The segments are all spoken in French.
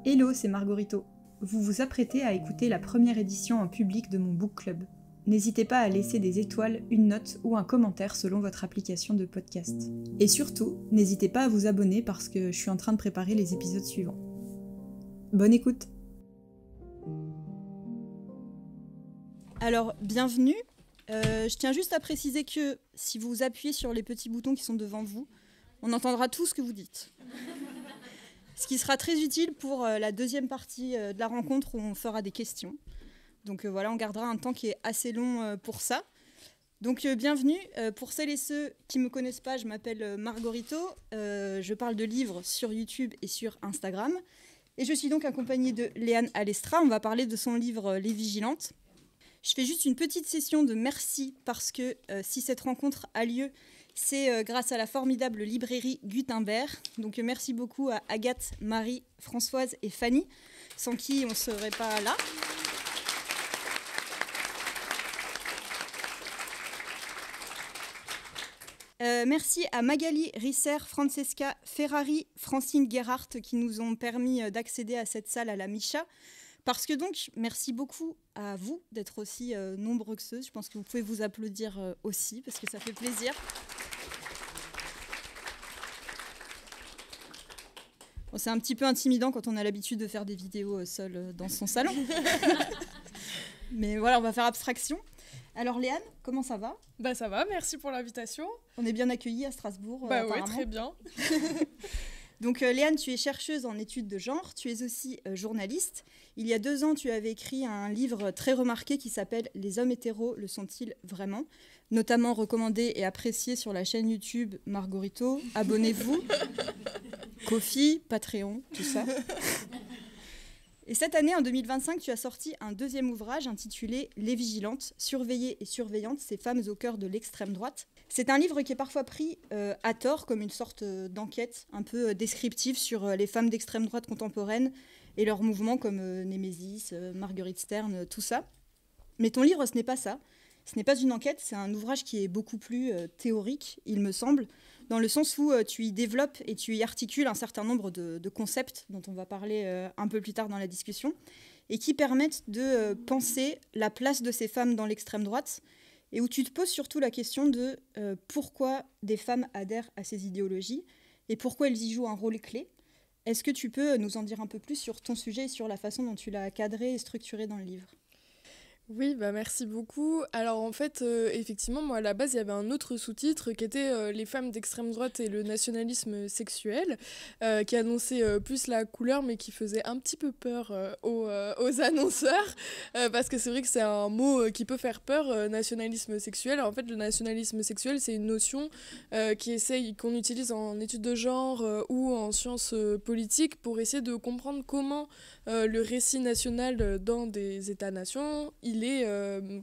Hello, c'est Margorito. Vous vous apprêtez à écouter la première édition en public de mon book club. N'hésitez pas à laisser des étoiles, une note ou un commentaire selon votre application de podcast. Et surtout, n'hésitez pas à vous abonner parce que je suis en train de préparer les épisodes suivants. Bonne écoute! Alors, bienvenue. Je tiens juste à préciser que si vous appuyez sur les petits boutons qui sont devant vous, on entendra tout ce que vous dites. Ce qui sera très utile pour la deuxième partie de la rencontre où on fera des questions. Donc voilà, on gardera un temps qui est assez long pour ça. Donc bienvenue. Pour celles et ceux qui ne me connaissent pas, je m'appelle Margorito. Je parle de livres sur YouTube et sur Instagram. Et je suis donc accompagnée de Léane Alestra. On va parler de son livre Les Vigilantes. Je fais juste une petite session de merci parce que si cette rencontre a lieu, c'est grâce à la formidable librairie Gutenberg. Donc merci beaucoup à Agathe, Marie, Françoise et Fanny, sans qui on ne serait pas là. Merci à Magali Risser, Francesca Ferrari, Francine Gerhardt qui nous ont permis d'accéder à cette salle à la Micha. Parce que donc, merci beaucoup à vous d'être aussi nombreux que ceux. Je pense que vous pouvez vous applaudir aussi parce que ça fait plaisir. Bon, c'est un petit peu intimidant quand on a l'habitude de faire des vidéos seul dans son salon. Mais voilà, on va faire abstraction. Alors Léane, comment ça va ? Bah ça va, merci pour l'invitation. On est bien accueillis à Strasbourg. Bah oui, très bien. Donc Léane, tu es chercheuse en études de genre, tu es aussi journaliste. Il y a 2 ans, tu avais écrit un livre très remarqué qui s'appelle « Les hommes hétéros, le sont-ils vraiment ?» notamment recommandé et apprécié sur la chaîne YouTube Margorito. Abonnez-vous. Ko-fi, Patreon, tout ça. Et cette année, en 2025, tu as sorti un 2e ouvrage intitulé « Les Vigilantes, surveillées et surveillantes, ces femmes au cœur de l'extrême droite ». C'est un livre qui est parfois pris à tort comme une sorte d'enquête un peu descriptive sur les femmes d'extrême droite contemporaines et leurs mouvements comme Némésis, Marguerite Stern, tout ça. Mais ton livre, ce n'est pas ça. Ce n'est pas une enquête, c'est un ouvrage qui est beaucoup plus théorique, il me semble, dans le sens où tu y développes et tu y articules un certain nombre de concepts dont on va parler un peu plus tard dans la discussion et qui permettent de penser la place de ces femmes dans l'extrême droite et où tu te poses surtout la question de pourquoi des femmes adhèrent à ces idéologies et pourquoi elles y jouent un rôle clé. Est-ce que tu peux nous en dire un peu plus sur ton sujet et sur la façon dont tu l'as cadré et structuré dans le livre ? Oui, bah merci beaucoup. Alors en fait, effectivement, moi à la base, il y avait un autre sous-titre qui était les femmes d'extrême droite et le nationalisme sexuel, qui annonçait plus la couleur, mais qui faisait un petit peu peur aux annonceurs, parce que c'est vrai que c'est un mot qui peut faire peur, nationalisme sexuel. Alors, en fait, le nationalisme sexuel, c'est une notion qu'on utilise en études de genre ou en sciences politiques pour essayer de comprendre comment le récit national dans des États-nations,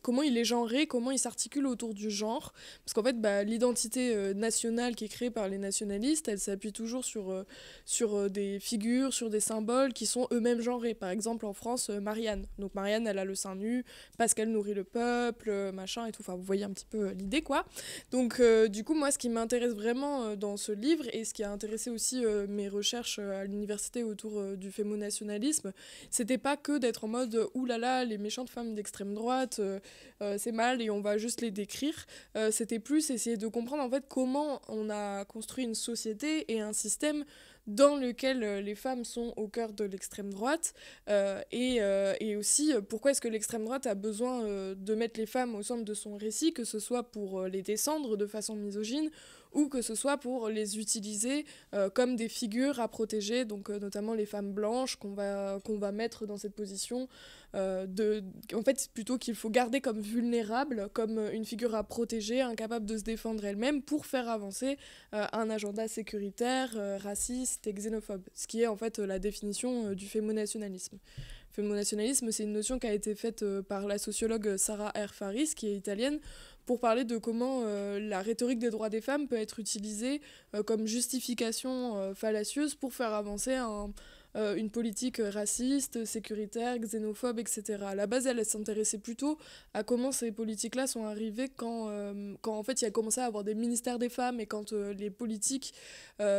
comment il est genré, comment il s'articule autour du genre. Parce qu'en fait, l'identité nationale qui est créée par les nationalistes, elle s'appuie toujours sur des figures, sur des symboles qui sont eux-mêmes genrés. Par exemple, en France, Marianne. Donc Marianne, elle a le sein nu parce qu'elle nourrit le peuple, machin et tout. Enfin, vous voyez un petit peu l'idée, quoi. Donc, du coup, moi, ce qui m'intéresse vraiment dans ce livre, et ce qui a intéressé aussi mes recherches à l'université autour du fémonationalisme, c'était pas que d'être en mode « oulala, les méchantes femmes d'extrême droite, c'est mal et on va juste les décrire ». C'était plus essayer de comprendre en fait comment on a construit une société et un système dans lequel les femmes sont au cœur de l'extrême droite et aussi pourquoi est-ce que l'extrême droite a besoin de mettre les femmes au centre de son récit, que ce soit pour les descendre de façon misogyne ou que ce soit pour les utiliser comme des figures à protéger, donc notamment les femmes blanches qu'on va mettre dans cette position en fait plutôt qu'il faut garder comme vulnérables, comme une figure à protéger, incapable de se défendre elle-même pour faire avancer un agenda sécuritaire, raciste et xénophobe, ce qui est en fait la définition du fémonationalisme. Fémonationalisme, c'est une notion qui a été faite par la sociologue Sarah R. Faris, qui est italienne, pour parler de comment la rhétorique des droits des femmes peut être utilisée comme justification fallacieuse pour faire avancer une politique raciste, sécuritaire, xénophobe, etc. À la base, elle s'intéressait plutôt à comment ces politiques-là sont arrivées quand en fait il y a commencé à avoir des ministères des femmes et quand les politiques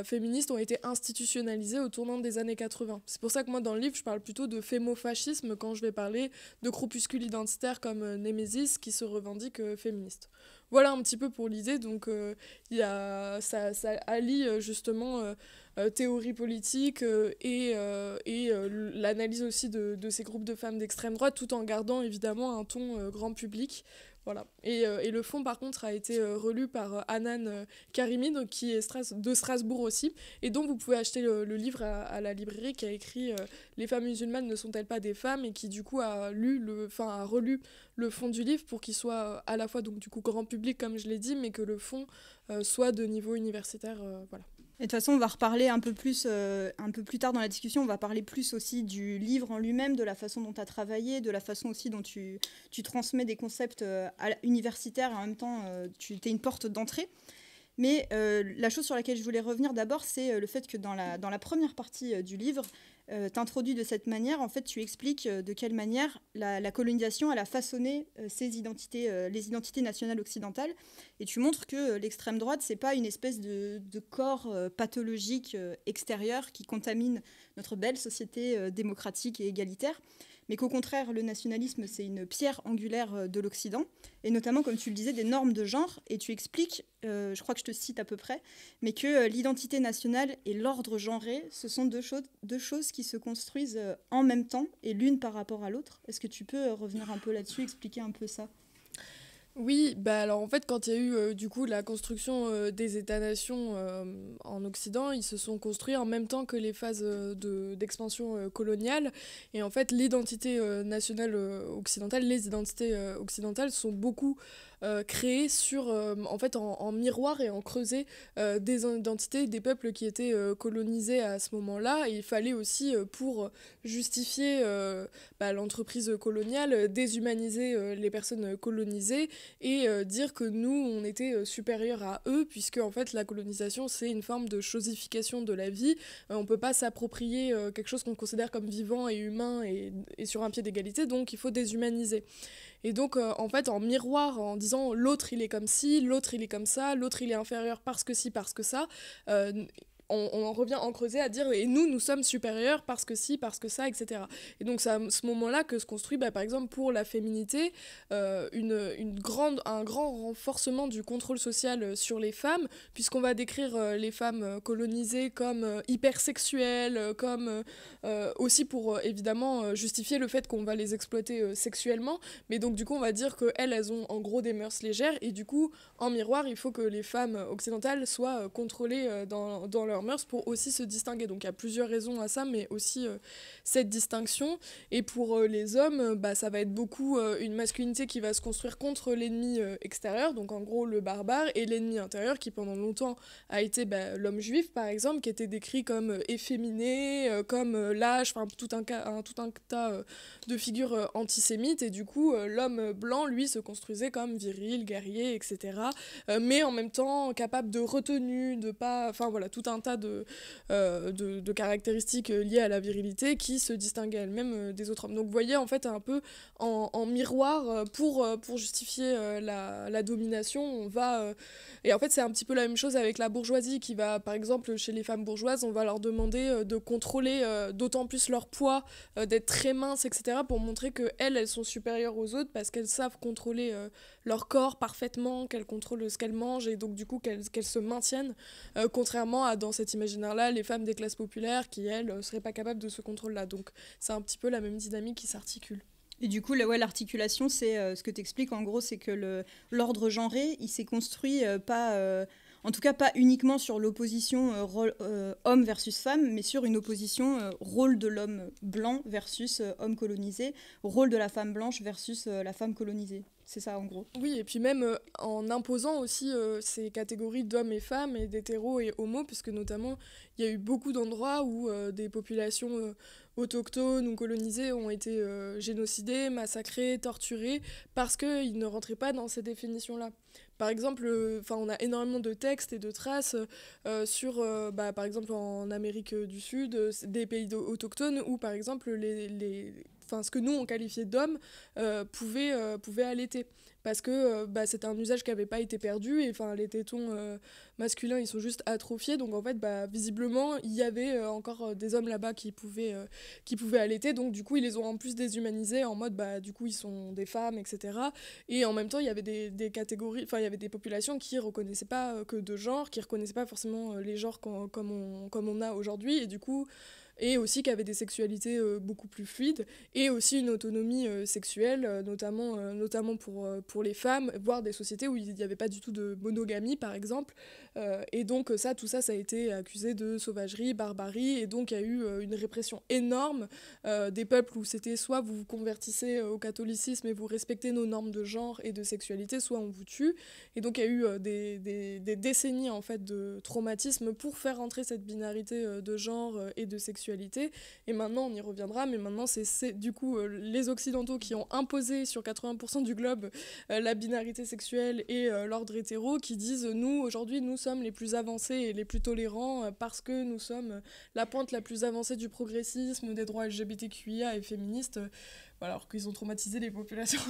féministes ont été institutionnalisées au tournant des années 80. C'est pour ça que moi dans le livre je parle plutôt de fémofascisme quand je vais parler de groupuscules identitaires comme Némésis qui se revendiquent féministes. Voilà un petit peu pour l'idée, donc ça allie justement théorie politique et l'analyse aussi de ces groupes de femmes d'extrême droite, tout en gardant évidemment un ton grand public. Voilà. Et le fond, par contre, a été relu par Hanan Karimi, donc, qui est de Strasbourg aussi, et dont vous pouvez acheter le livre à la librairie, qui a écrit Les femmes musulmanes ne sont-elles pas des femmes, et qui du coup a relu le fond du livre pour qu'il soit à la fois donc, du coup, grand public, comme je l'ai dit, mais que le fond soit de niveau universitaire. Voilà. Et de toute façon, on va reparler un peu plus tard dans la discussion, on va parler plus aussi du livre en lui-même, de la façon dont tu as travaillé, de la façon aussi dont tu transmets des concepts universitaires et en même temps, tu es une porte d'entrée. Mais la chose sur laquelle je voulais revenir d'abord, c'est le fait que dans la première partie du livre, t'introduis de cette manière, en fait, tu expliques de quelle manière la colonisation elle a façonné les identités nationales occidentales, et tu montres que l'extrême droite, c'est pas une espèce de corps pathologique extérieur qui contamine notre belle société démocratique et égalitaire, mais qu'au contraire, le nationalisme, c'est une pierre angulaire de l'Occident, et notamment, comme tu le disais, des normes de genre, et tu expliques, je crois que je te cite à peu près, mais que l'identité nationale et l'ordre genré, ce sont deux choses qui se construisent en même temps, et l'une par rapport à l'autre. Est-ce que tu peux revenir un peu là-dessus, expliquer un peu ça ? Oui, bah alors en fait quand il y a eu du coup la construction des États-nations en Occident, ils se sont construits en même temps que les phases d'expansion coloniale, et en fait l'identité nationale occidentale, les identités occidentales sont beaucoup créées en miroir et en creuset des identités des peuples qui étaient colonisés à ce moment-là, et il fallait aussi pour justifier l'entreprise coloniale, déshumaniser les personnes colonisées et dire que nous, on était supérieurs à eux, puisque en fait la colonisation, c'est une forme de chosification de la vie. On peut pas s'approprier quelque chose qu'on considère comme vivant et humain et sur un pied d'égalité, donc il faut déshumaniser. Et donc, en fait, en miroir, en disant l'autre il est comme ci, l'autre il est comme ça, l'autre il est inférieur parce que ci, parce que ça, on en revient en creuset à dire et nous sommes supérieurs parce que ci, parce que ça, etc. Et donc c'est à ce moment-là que se construit par exemple pour la féminité un grand renforcement du contrôle social sur les femmes, puisqu'on va décrire les femmes colonisées comme hypersexuelles, comme aussi pour évidemment justifier le fait qu'on va les exploiter sexuellement, mais donc du coup on va dire qu'elles elles ont en gros des mœurs légères, et du coup en miroir il faut que les femmes occidentales soient contrôlées dans leur mœurs pour aussi se distinguer. Donc il y a plusieurs raisons à ça, mais aussi cette distinction. Et pour les hommes, ça va être beaucoup une masculinité qui va se construire contre l'ennemi extérieur, donc en gros le barbare, et l'ennemi intérieur qui pendant longtemps a été l'homme juif par exemple, qui était décrit comme efféminé, comme lâche, enfin tout un tas de figures antisémites, et du coup l'homme blanc lui se construisait comme viril, guerrier, etc. Mais en même temps capable de retenue, de pas, enfin voilà, tout un tas de caractéristiques liées à la virilité qui se distinguaient elles-mêmes des autres hommes. Donc vous voyez en fait un peu en miroir pour justifier la domination, on va et en fait c'est un petit peu la même chose avec la bourgeoisie qui va, par exemple chez les femmes bourgeoises, on va leur demander de contrôler d'autant plus leur poids, d'être très minces, etc., pour montrer que elles sont supérieures aux autres parce qu'elles savent contrôler leur corps parfaitement, qu'elles contrôlent ce qu'elles mangent, et donc du coup qu'elles se maintiennent, contrairement à dans cet imaginaire-là les femmes des classes populaires qui elles seraient pas capables de ce contrôle-là. Donc c'est un petit peu la même dynamique qui s'articule. Et du coup, l'articulation, c'est ce que tu expliques en gros, c'est que l'ordre genré, il s'est construit en tout cas pas uniquement sur l'opposition homme versus femme, mais sur une opposition rôle de l'homme blanc versus homme colonisé, rôle de la femme blanche versus la femme colonisée. C'est ça en gros. Oui, et puis même en imposant aussi ces catégories d'hommes et femmes et d'hétéros et homos, puisque notamment il y a eu beaucoup d'endroits où des populations autochtones ou colonisées ont été génocidées, massacrées, torturées, parce qu'ils ne rentraient pas dans ces définitions-là. Par exemple, on a énormément de textes et de traces sur, par exemple, en Amérique du Sud, des pays autochtones où, par exemple, ce que nous on qualifiait d'hommes pouvaient allaiter parce que c'était un usage qui n'avait pas été perdu et les tétons masculins ils sont juste atrophiés, donc en fait visiblement il y avait encore des hommes là-bas qui pouvaient allaiter, donc du coup ils les ont en plus déshumanisés en mode du coup ils sont des femmes, etc. Et en même temps il y avait des catégories, il y avait des populations qui reconnaissaient pas que de genre, qui reconnaissaient pas forcément les genres comme on a aujourd'hui, et du coup et aussi qui avaient des sexualités beaucoup plus fluides, et aussi une autonomie sexuelle, notamment pour les femmes, voire des sociétés où il n'y avait pas du tout de monogamie, par exemple. Et donc tout ça a été accusé de sauvagerie, barbarie, et donc il y a eu une répression énorme des peuples où c'était soit vous vous convertissez au catholicisme et vous respectez nos normes de genre et de sexualité, soit on vous tue. Et donc il y a eu des décennies en fait de traumatisme pour faire entrer cette binarité de genre et de sexualité. Et maintenant on y reviendra, mais maintenant c'est du coup les occidentaux qui ont imposé sur 80% du globe la binarité sexuelle et l'ordre hétéro, qui disent nous aujourd'hui nous sommes les plus avancés et les plus tolérants parce que nous sommes la pointe la plus avancée du progressisme, des droits LGBTQIA et féministes. Voilà, alors qu'ils ont traumatisé les populations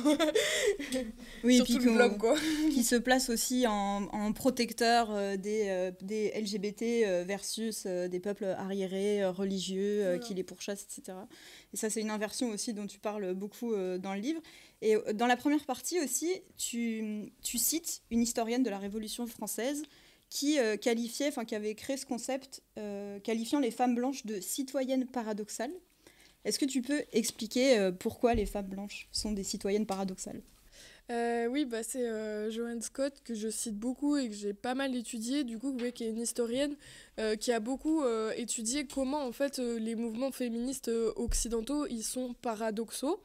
oui, sur tout le globe, quoi. Qui se place aussi en protecteur des LGBT versus des peuples arriérés, religieux, voilà, qui les pourchassent, etc. Et ça, c'est une inversion aussi dont tu parles beaucoup dans le livre. Et dans la première partie aussi, tu cites une historienne de la Révolution française qui avait créé ce concept qualifiant les femmes blanches de citoyennes paradoxales. Est-ce que tu peux expliquer pourquoi les femmes blanches sont des citoyennes paradoxales ? Oui, c'est Joanne Scott que je cite beaucoup et que j'ai pas mal étudié, du coup, qui est une historienne qui a beaucoup étudié comment en fait les mouvements féministes occidentaux ils sont paradoxaux,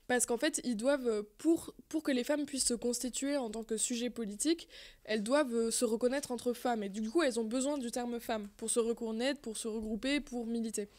parce qu'en fait ils doivent pour que les femmes puissent se constituer en tant que sujet politique, elles doivent se reconnaître entre femmes, et du coup elles ont besoin du terme femme pour se reconnaître, pour se regrouper, pour militer.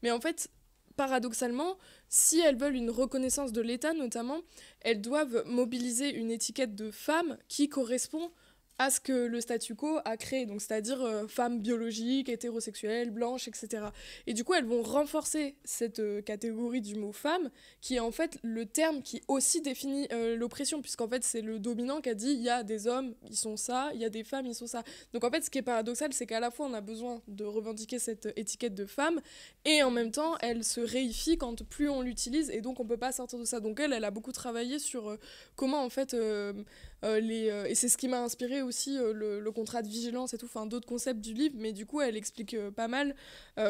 Mais en fait, paradoxalement, si elles veulent une reconnaissance de l'État notamment, elles doivent mobiliser une étiquette de femme qui correspond à ce que le statu quo a créé, donc c'est-à-dire femmes biologiques, hétérosexuelles, blanches, etc. Et du coup, elles vont renforcer cette catégorie du mot femme, qui est en fait le terme qui aussi définit l'oppression, puisqu'en fait, c'est le dominant qui a dit il y a des hommes, ils sont ça, il y a des femmes, ils sont ça. Donc en fait, ce qui est paradoxal, c'est qu'à la fois, on a besoin de revendiquer cette étiquette de femme, et en même temps, elle se réifie quand plus on l'utilise, et donc on peut pas sortir de ça. Donc elle a beaucoup travaillé sur comment en fait... et c'est ce qui m'a inspiré aussi le contrat de vigilance et tout, d'autres concepts du livre, mais du coup elle explique pas mal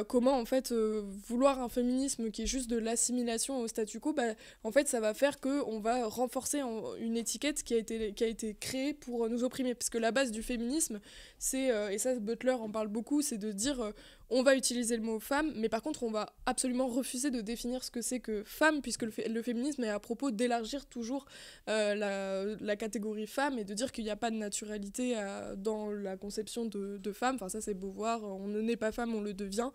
comment en fait vouloir un féminisme qui est juste de l'assimilation au statu quo, en fait ça va faire qu'on va renforcer une étiquette qui a été créée pour nous opprimer, parce que la base du féminisme c'est, et ça Butler en parle beaucoup, c'est de dire on va utiliser le mot femme, mais par contre on va absolument refuser de définir ce que c'est que femme, puisque le féminisme est à propos d'élargir toujours la catégorie femme, et de dire qu'il n'y a pas de naturalité dans la conception de femme. Ça c'est Beauvoir, on ne naît pas femme, on le devient.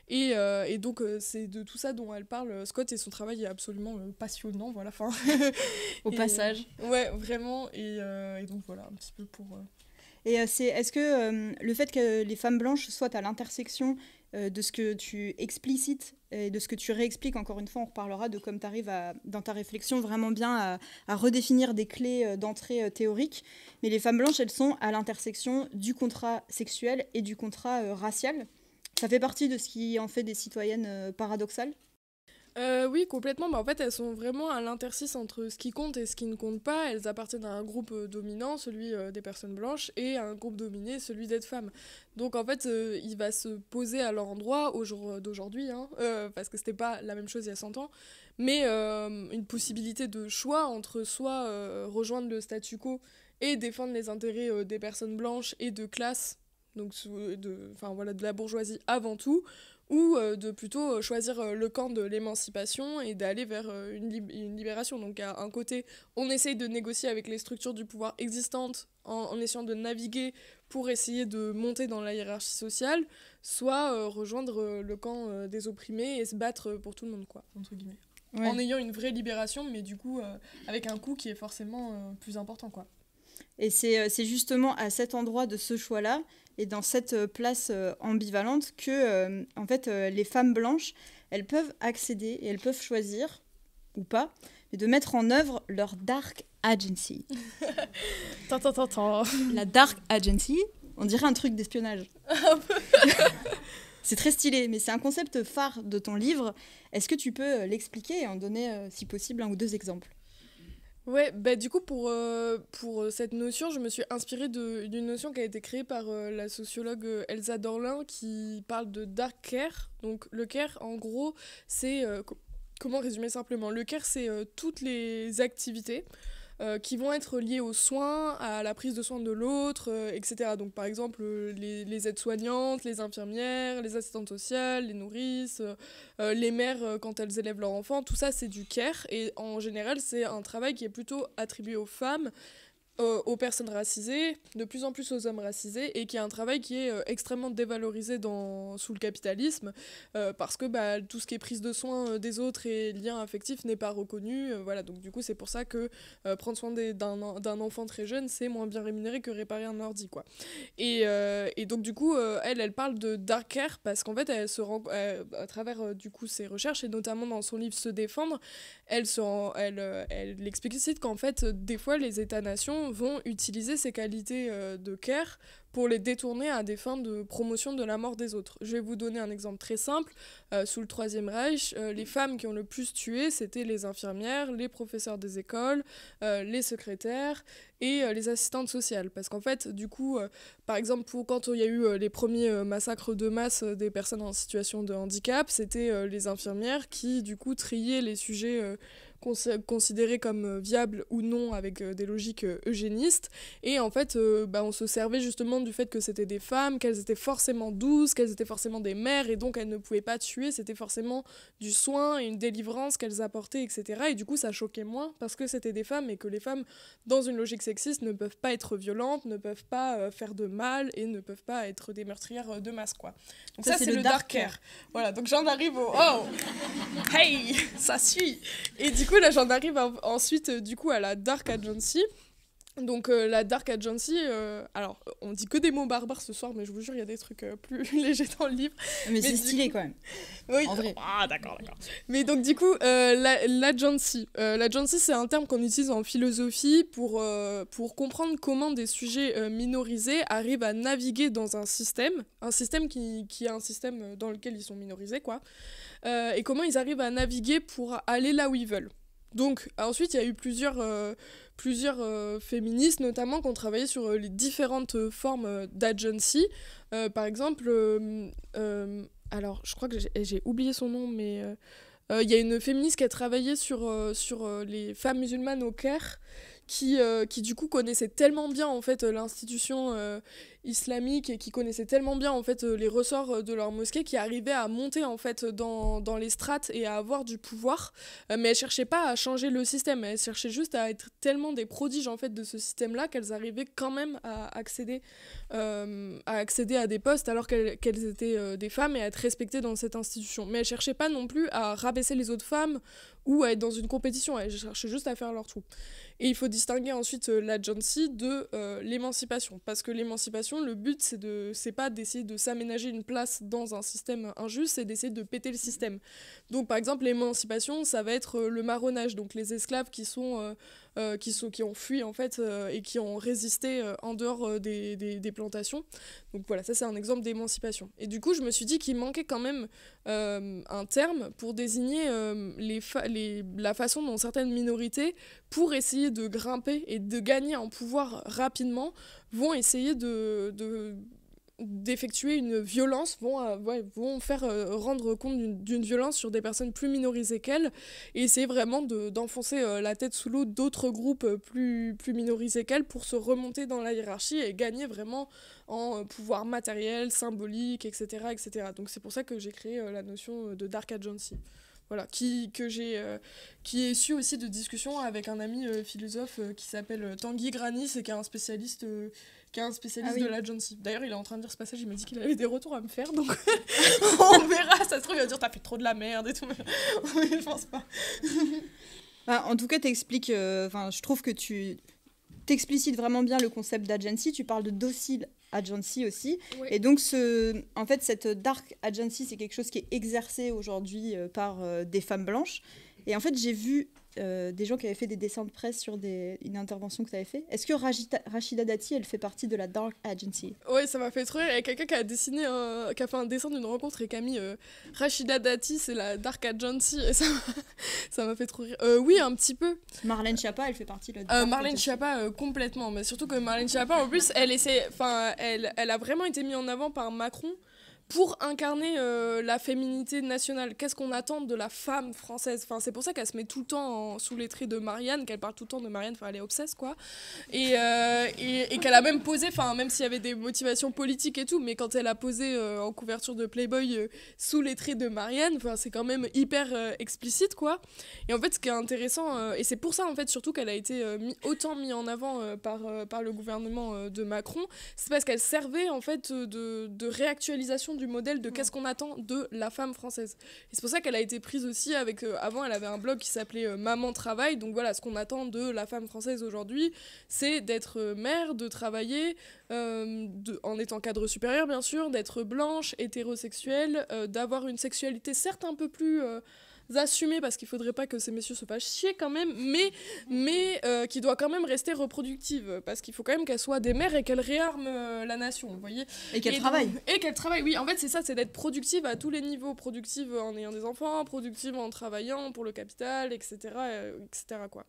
Et donc c'est de tout ça dont elle parle, Scott, et son travail est absolument passionnant, voilà. Au passage. Ouais, vraiment, et donc voilà, un petit peu pour... Et est-ce que le fait que les femmes blanches soient à l'intersection de ce que tu explicites et de ce que tu réexpliques, encore une fois, on reparlera de comme tu arrives dans ta réflexion vraiment bien à redéfinir des clés d'entrée théoriques, mais les femmes blanches, elles sont à l'intersection du contrat sexuel et du contrat racial. Ça fait partie de ce qui en fait des citoyennes paradoxales ? Oui, complètement. En fait, elles sont vraiment à l'interstice entre ce qui compte et ce qui ne compte pas. Elles appartiennent à un groupe dominant, celui des personnes blanches, et à un groupe dominé, celui des femmes. Donc en fait, il va se poser à leur endroit au jour d'aujourd'hui, parce que c'était pas la même chose il y a 100 ans, mais une possibilité de choix entre soit rejoindre le statu quo et défendre les intérêts des personnes blanches et de classe, donc de la bourgeoisie avant tout, ou de plutôt choisir le camp de l'émancipation et d'aller vers une libération. Donc à un côté, on essaye de négocier avec les structures du pouvoir existantes en essayant de naviguer pour essayer de monter dans la hiérarchie sociale, soit rejoindre le camp des opprimés et se battre pour tout le monde, quoi, entre guillemets. Ouais. En ayant une vraie libération, mais du coup avec un coût qui est forcément plus important, quoi. Et c'est justement à cet endroit de ce choix-là et dans cette place ambivalente que en fait, les femmes blanches, elles peuvent accéder et elles peuvent choisir, ou pas, mais de mettre en œuvre leur dark agency. La dark agency, on dirait un truc d'espionnage. Un peu. C'est très stylé, mais c'est un concept phare de ton livre. Est-ce que tu peux l'expliquer et en donner, si possible, 1 ou 2 exemples ? Ouais, bah du coup pour cette notion, je me suis inspirée d'une notion qui a été créée par la sociologue Elsa Dorlin qui parle de dark care. Donc le care, en gros, c'est... comment résumer simplement ? Le care, c'est toutes les activités qui vont être liées aux soins, à la prise de soin de l'autre, etc. Donc par exemple les aides-soignantes, les infirmières, les assistantes sociales, les nourrices, les mères quand elles élèvent leurs enfants, tout ça c'est du care et en général c'est un travail qui est plutôt attribué aux femmes, aux personnes racisées, de plus en plus aux hommes racisés, et qui est un travail qui est extrêmement dévalorisé sous le capitalisme, parce que tout ce qui est prise de soin des autres et liens affectifs n'est pas reconnu. Voilà, donc du coup c'est pour ça que prendre soin d'un enfant très jeune, c'est moins bien rémunéré que réparer un ordi, quoi. Et donc du coup, elle parle de dark care, parce qu'en fait, elle se rend, à travers du coup ses recherches, et notamment dans son livre Se défendre, elle explicite qu'en fait, des fois, les États-nations vont utiliser ces qualités de care pour les détourner à des fins de promotion de la mort des autres. Je vais vous donner un exemple très simple. Sous le Troisième Reich, les femmes qui ont le plus tué, c'était les infirmières, les professeurs des écoles, les secrétaires et les assistantes sociales. Parce qu'en fait, du coup, par exemple, quand il y a eu les premiers massacres de masse des personnes en situation de handicap, c'était les infirmières qui, du coup, triaient les sujets considérés comme viables ou non avec des logiques eugénistes. Et en fait, on se servait justement du fait que c'était des femmes, qu'elles étaient forcément douces, qu'elles étaient forcément des mères, et donc elles ne pouvaient pas tuer, c'était forcément du soin et une délivrance qu'elles apportaient, etc. Et du coup, ça choquait moins parce que c'était des femmes, et que les femmes, dans une logique sexiste, ne peuvent pas être violentes, ne peuvent pas faire de mal, et ne peuvent pas être des meurtrières de masse, quoi. Donc ça c'est le dark care. Voilà, donc j'en arrive au... Oh hey, ça suit. Et du coup, là, j'en arrive ensuite du coup à la dark agency. Donc la dark agency, alors on dit que des mots barbares ce soir, mais je vous jure il y a des trucs plus légers dans le livre. Mais c'est stylé quand même. Oui. En vrai. Ah d'accord. Mais donc du coup l'agency, l'agency c'est un terme qu'on utilise en philosophie pour comprendre comment des sujets minorisés arrivent à naviguer dans un système qui est un système dans lequel ils sont minorisés, quoi, et comment ils arrivent à naviguer pour aller là où ils veulent. Donc ensuite il y a eu plusieurs féministes notamment qui ont travaillé sur les différentes formes d'agency. Par exemple, alors je crois que j'ai oublié son nom, mais il y a une féministe qui a travaillé sur les femmes musulmanes au Caire, qui du coup connaissait tellement bien en fait l'institution islamique, et qui connaissait tellement bien en fait les ressorts de leur mosquée, qui arrivait à monter en fait dans les strates et à avoir du pouvoir, mais elles cherchaient pas à changer le système, elles cherchaient juste à être tellement des prodiges en fait de ce système là qu'elles arrivaient quand même à accéder à des postes alors qu'elles étaient des femmes, et à être respectées dans cette institution. Mais elles cherchaient pas non plus à rabaisser les autres femmes ou à être dans une compétition, elles cherchaient juste à faire leur trou. Et il faut distinguer ensuite l'agency de l'émancipation, parce que l'émancipation, le but c'est pas d'essayer de s'aménager une place dans un système injuste, c'est d'essayer de péter le système. Donc par exemple l'émancipation, ça va être le marronnage, donc les esclaves qui ont fui en fait et qui ont résisté en dehors des plantations. Donc voilà, ça c'est un exemple d'émancipation. Et du coup je me suis dit qu'il manquait quand même un terme pour désigner la façon dont certaines minorités, pour essayer de grimper et de gagner en pouvoir rapidement, vont essayer d'effectuer une violence, vont faire rendre compte d'une violence sur des personnes plus minorisées qu'elles, et essayer vraiment d'enfoncer la tête sous l'eau d'autres groupes plus minorisés qu'elles pour se remonter dans la hiérarchie et gagner vraiment en pouvoir matériel, symbolique, etc., etc. Donc c'est pour ça que j'ai créé la notion de Dark Agency. Voilà, qui est issu aussi de discussions avec un ami philosophe qui s'appelle Tanguy Granis et qui est un spécialiste de l'agency. D'ailleurs, il est en train de dire ce passage, il m'a dit qu'il avait des retours à me faire, donc on verra, ça se trouve, il va dire t'as fait trop de la merde et tout, mais je pense pas. En tout cas, je trouve que tu t'explicites vraiment bien le concept d'agency, tu parles de docile agency aussi, oui. Et donc cette dark agency, c'est quelque chose qui est exercé aujourd'hui par des femmes blanches, et en fait j'ai vu des gens qui avaient fait des dessins de presse sur une intervention que tu avais fait. Est-ce que Rachida Dati, elle fait partie de la Dark Agency? Oui, ça m'a fait trop rire. Il y a quelqu'un qui a fait un dessin d'une rencontre et qui a mis Rachida Dati, c'est la Dark Agency. Et ça m'a fait trop rire. Oui, un petit peu. Marlène Schiappa, elle fait partie de la Dark Marlène Agency. Schiappa, complètement. Mais surtout que Marlène Schiappa, en plus, elle a vraiment été mise en avant par Macron pour incarner la féminité nationale. Qu'est-ce qu'on attend de la femme française? Enfin, c'est pour ça qu'elle se met tout le temps sous les traits de Marianne, qu'elle parle tout le temps de Marianne, enfin elle est obsesse quoi. Et qu'elle a même posé, enfin même s'il y avait des motivations politiques et tout, mais quand elle a posé en couverture de Playboy sous les traits de Marianne, enfin c'est quand même hyper explicite quoi. Et en fait ce qui est intéressant, et c'est pour ça en fait surtout qu'elle a été autant mise en avant par le gouvernement de Macron, c'est parce qu'elle servait en fait de réactualisation du modèle de qu'est-ce qu'on attend de la femme française. Et c'est pour ça qu'elle a été prise aussi avec... avant, elle avait un blog qui s'appelait Maman Travail. Donc voilà, ce qu'on attend de la femme française aujourd'hui, c'est d'être mère, de travailler, en étant cadre supérieur, bien sûr, d'être blanche, hétérosexuelle, d'avoir une sexualité certes un peu plus... assumée, parce qu'il faudrait pas que ces messieurs se fassent chier quand même, mais qui doit quand même rester reproductive, parce qu'il faut quand même qu'elle soit des mères et qu'elle réarme la nation, vous voyez. Et qu'elle travaille. Et qu'elle travaille, oui. En fait, c'est ça, c'est d'être productive à tous les niveaux. Productive en ayant des enfants, productive en travaillant pour le capital, etc. Quoi.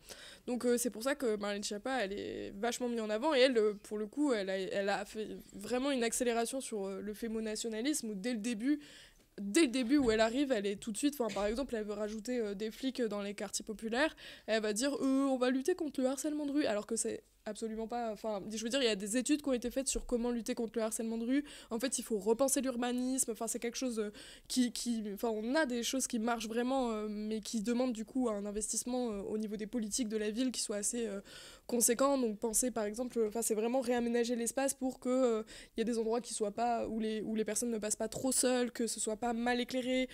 Donc c'est pour ça que Marlène Schiappa, elle est vachement mise en avant, et elle, pour le coup, elle a fait vraiment une accélération sur le fémonationalisme, où dès le début où elle arrive, elle est tout de suite, par exemple, elle veut rajouter des flics dans les quartiers populaires, elle va dire on va lutter contre le harcèlement de rue, alors que c'est absolument pas, enfin je veux dire, il y a des études qui ont été faites sur comment lutter contre le harcèlement de rue. En fait, il faut repenser l'urbanisme, enfin c'est quelque chose on a des choses qui marchent vraiment, mais qui demandent du coup un investissement au niveau des politiques de la ville qui soit assez conséquent. Donc penser par exemple, c'est vraiment réaménager l'espace pour que y ait des endroits qui soient pas où les personnes ne passent pas trop seules, que ce soit pas mal éclairé,